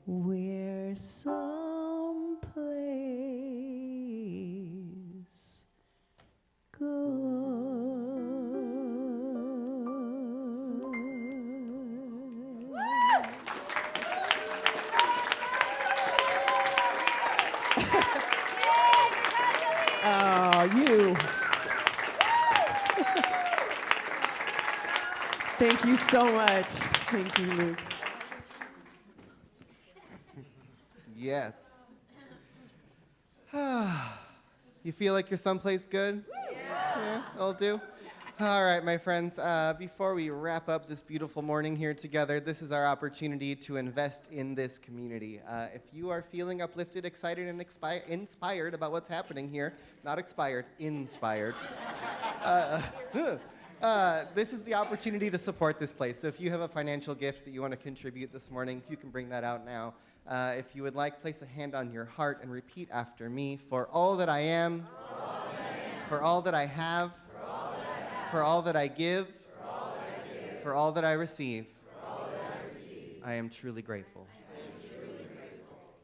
We're someplace Oh, you. Thank you so much. Thank you, Luke. Yes. You feel like you're someplace good? Yeah, I'll do. All right, my friends, before we wrap up this beautiful morning here together, this is our opportunity to invest in this community. If you are feeling uplifted, excited, and inspired about what's happening here, not expired, inspired, this is the opportunity to support this place. So if you have a financial gift that you want to contribute this morning, you can bring that out now. If you would like, place a hand on your heart and repeat after me. For all that I am, for all that I have, for all that I give, for all that I receive, I am truly grateful.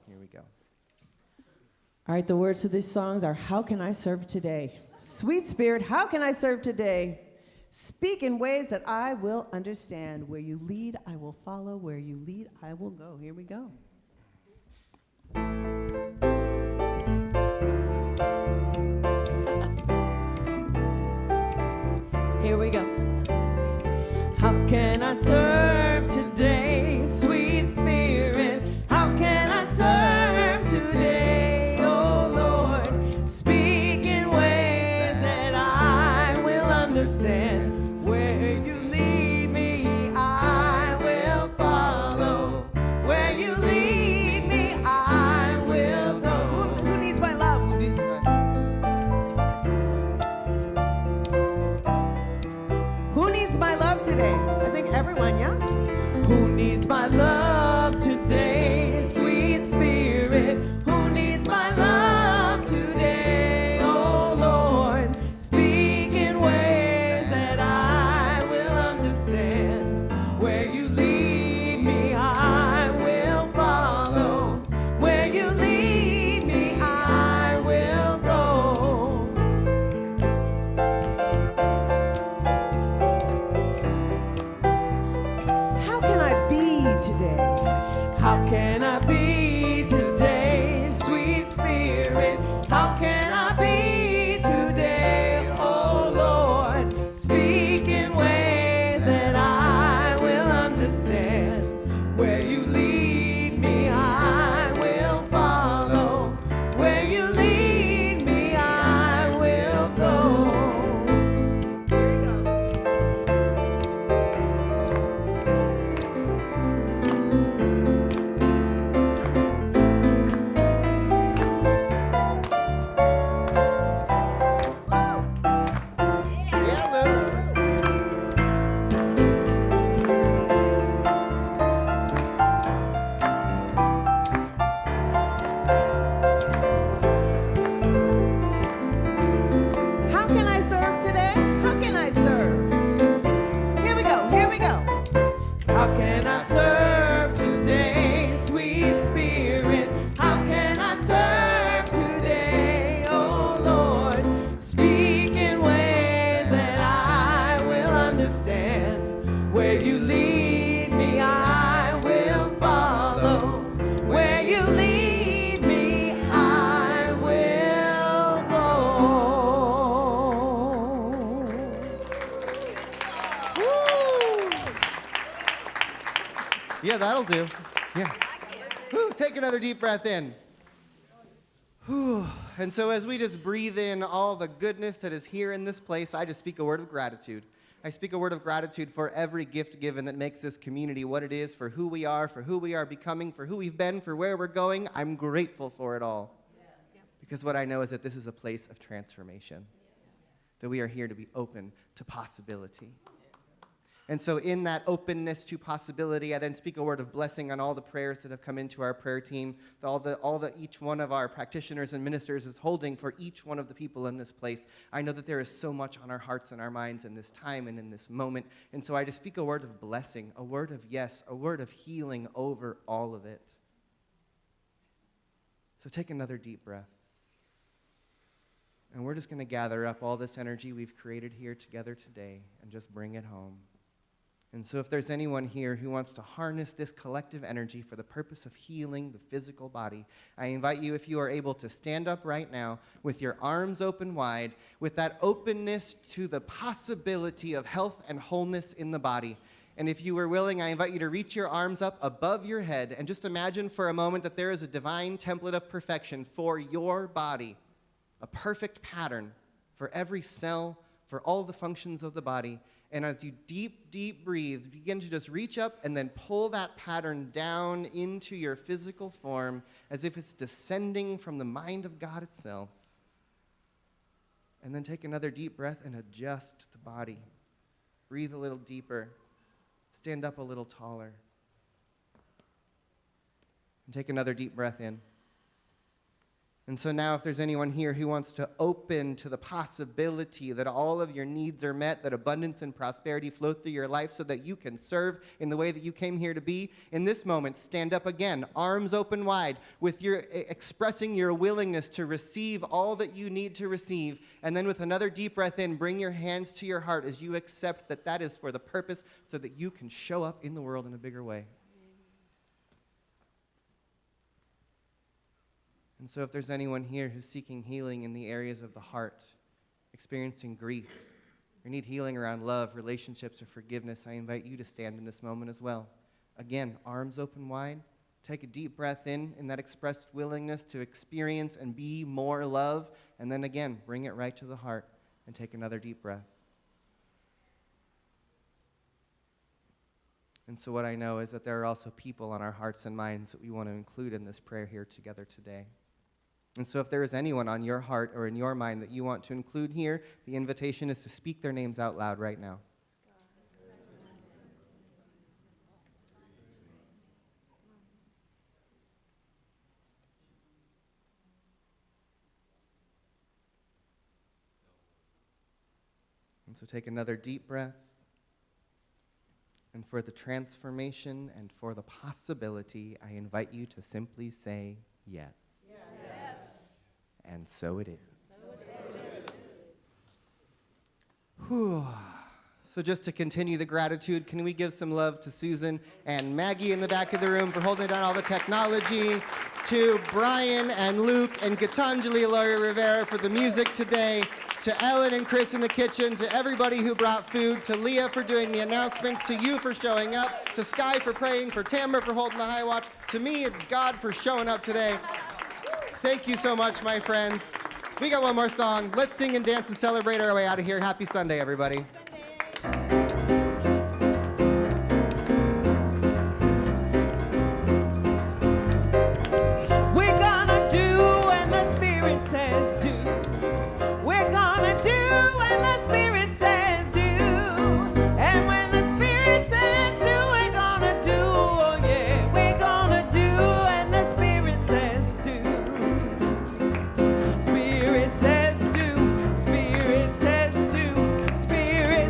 Here we go. All right, the words to these songs are, how can I serve today? Sweet Spirit, how can I serve today? Speak in ways that I will understand. Where you lead, I will follow. Where you lead, I will go. Here we go. Here we go. How can I serve today, sweet Spirit? How can I serve today, oh Lord? Speak in ways that I will understand. Where you lead me, I will follow. Where you lead me, I will go. Who needs my love? Who needs my love today? I think everyone, yeah? Who needs my love today, sweet Spirit? Who needs my love today, oh Lord? Speak in ways that I will understand. Where you lead me, I will follow. Where you lead me, I will go. How can I be today? How can I be today, sweet Spirit? How can I be today, oh Lord? Speak in ways that I will understand. Where you lead me, I will follow. Where you lead me, I will go. Yeah, Lou. How can I serve today? How can I serve? Here we go, here we go. How can I serve today, sweet Spirit? How can I serve today, oh Lord? Speak in ways that I will understand. Where you lead me, I will follow. Where you lead me, I will go. Woo! Yeah, that'll do. Yeah. Whew, take another deep breath in. Whew. And so as we just breathe in all the goodness that is here in this place, I just speak a word of gratitude. I speak a word of gratitude for every gift given that makes this community what it is, for who we are becoming, for who we've been, for where we're going. I'm grateful for it all. Because what I know is that this is a place of transformation, that we are here to be open to possibility. And so in that openness to possibility, I then speak a word of blessing on all the prayers that have come into our prayer team, all that each one of our practitioners and ministers is holding for each one of the people in this place. I know that there is so much on our hearts and our minds in this time and in this moment. And so I just speak a word of blessing, a word of yes, a word of healing over all of it. So take another deep breath. And we're just going to gather up all this energy we've created here together today and just bring it home. And so if there's anyone here who wants to harness this collective energy for the purpose of healing the physical body, I invite you, if you are able, to stand up right now with your arms open wide, with that openness to the possibility of health and wholeness in the body. And if you are willing, I invite you to reach your arms up above your head and just imagine for a moment that there is a divine template of perfection for your body, a perfect pattern for every cell, for all the functions of the body. And as you deep breathe, begin to just reach up and then pull that pattern down into your physical form as if it's descending from the mind of God itself. And then take another deep breath and adjust the body. Breathe a little deeper. Stand up a little taller. And take another deep breath in. And so now if there's anyone here who wants to open to the possibility that all of your needs are met, that abundance and prosperity flow through your life so that you can serve in the way that you came here to be, in this moment, stand up again, arms open wide, with your expressing your willingness to receive all that you need to receive. And then with another deep breath in, bring your hands to your heart as you accept that that is for the purpose so that you can show up in the world in a bigger way. And so if there's anyone here who's seeking healing in the areas of the heart, experiencing grief, or need healing around love, relationships, or forgiveness, I invite you to stand in this moment as well. Again, arms open wide. Take a deep breath in that expressed willingness to experience and be more love. And then again, bring it right to the heart and take another deep breath. And so what I know is that there are also people on our hearts and minds that we want to include in this prayer here together today. And so if there is anyone on your heart or in your mind that you want to include here, the invitation is to speak their names out loud right now. And so take another deep breath. And for the transformation and for the possibility, I invite you to simply say yes. Yes. And so it is. Whew. So just to continue the gratitude, can we give some love to Susan and Maggie in the back of the room for holding down all the technology, to Brian and Luke and Gitanjali Laurie Rivera for the music today, to Ellen and Chris in the kitchen, to everybody who brought food, to Leah for doing the announcements, to you for showing up, to Sky for praying, for Tamara for holding the high watch, to me it's God for showing up today. Thank you so much, my friends. We got one more song. Let's sing and dance and celebrate our way out of here. Happy Sunday, everybody. We're gonna do when the Spirit says do. We're gonna do when the Spirit says do. And when the Spirit says do, we're gonna do. Oh yeah, we're gonna do when the Spirit says do. Spirit says do. Spirit says do. Spirit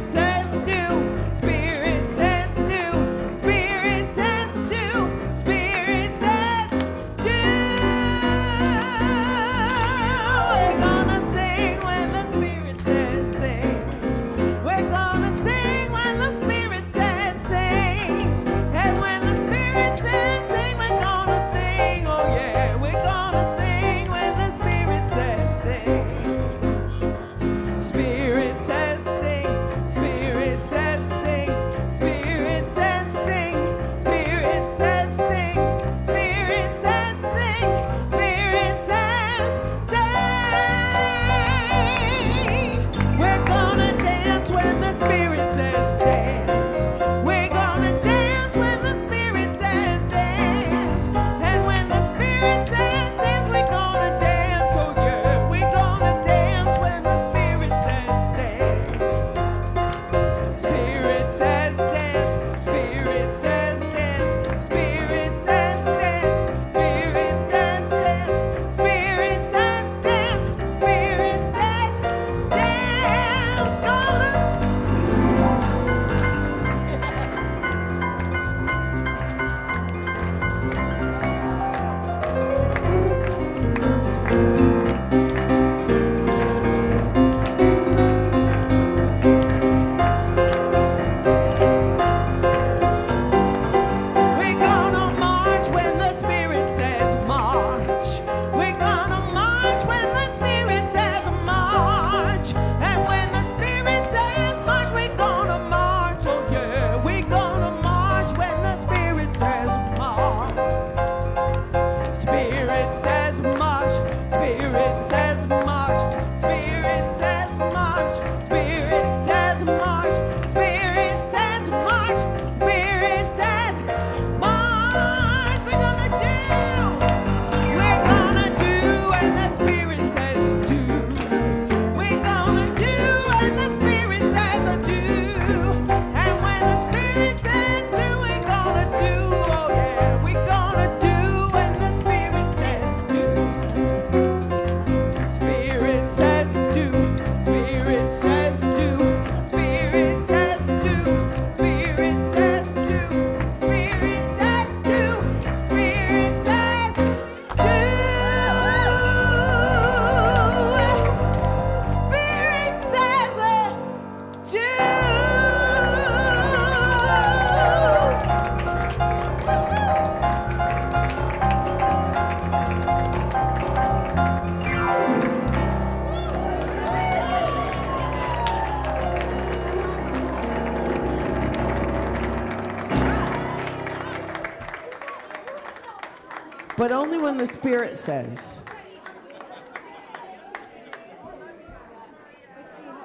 But only when the Spirit says.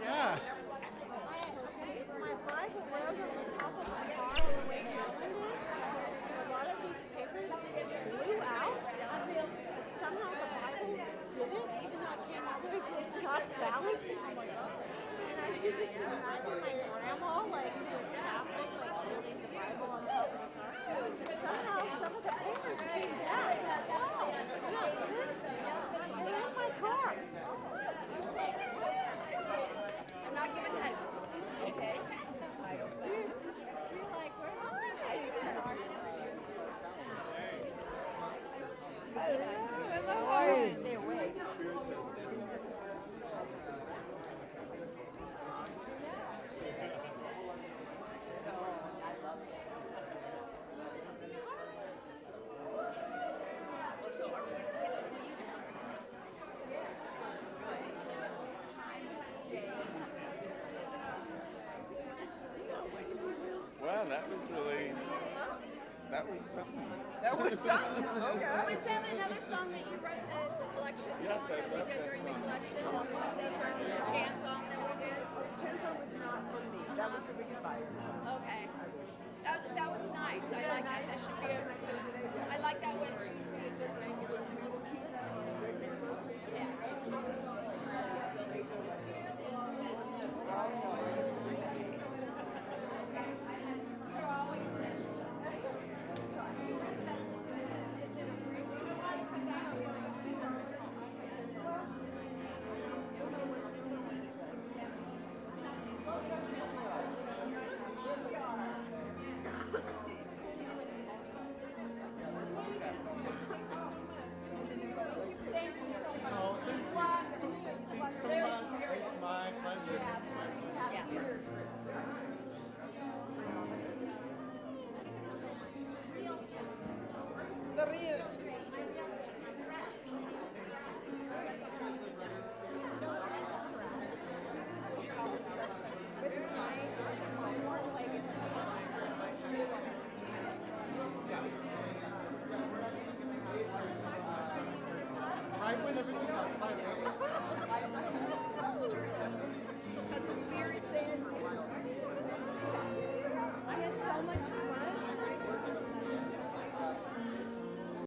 Yeah. My Bible wrote on the top of my car on the way down with it. A lot of these papers blew out, but somehow the Bible didn't, even though it came all the way from Scotts Valley. And I could just imagine my grandma, like, who was Catholic, like, holding the Bible on top of the car. But somehow some of the papers came back. Wow, isn't that weird? They're in my car. I'm not giving heads. Okay. You're like, where are they? Stay away. Wow, that was something. That was something. Okay. Was that another song that you wrote the collection? Yes, I that we love did that during the song. collection? The chant song that we did? Chanson was not for me. That was for Ricky Fire. Okay. That was nice. I like that. That should be I like that one. It used to be a good regular. Yeah. It's my pleasure. The real. Right when everything's outside. Because the Spirit said, I had so much fun.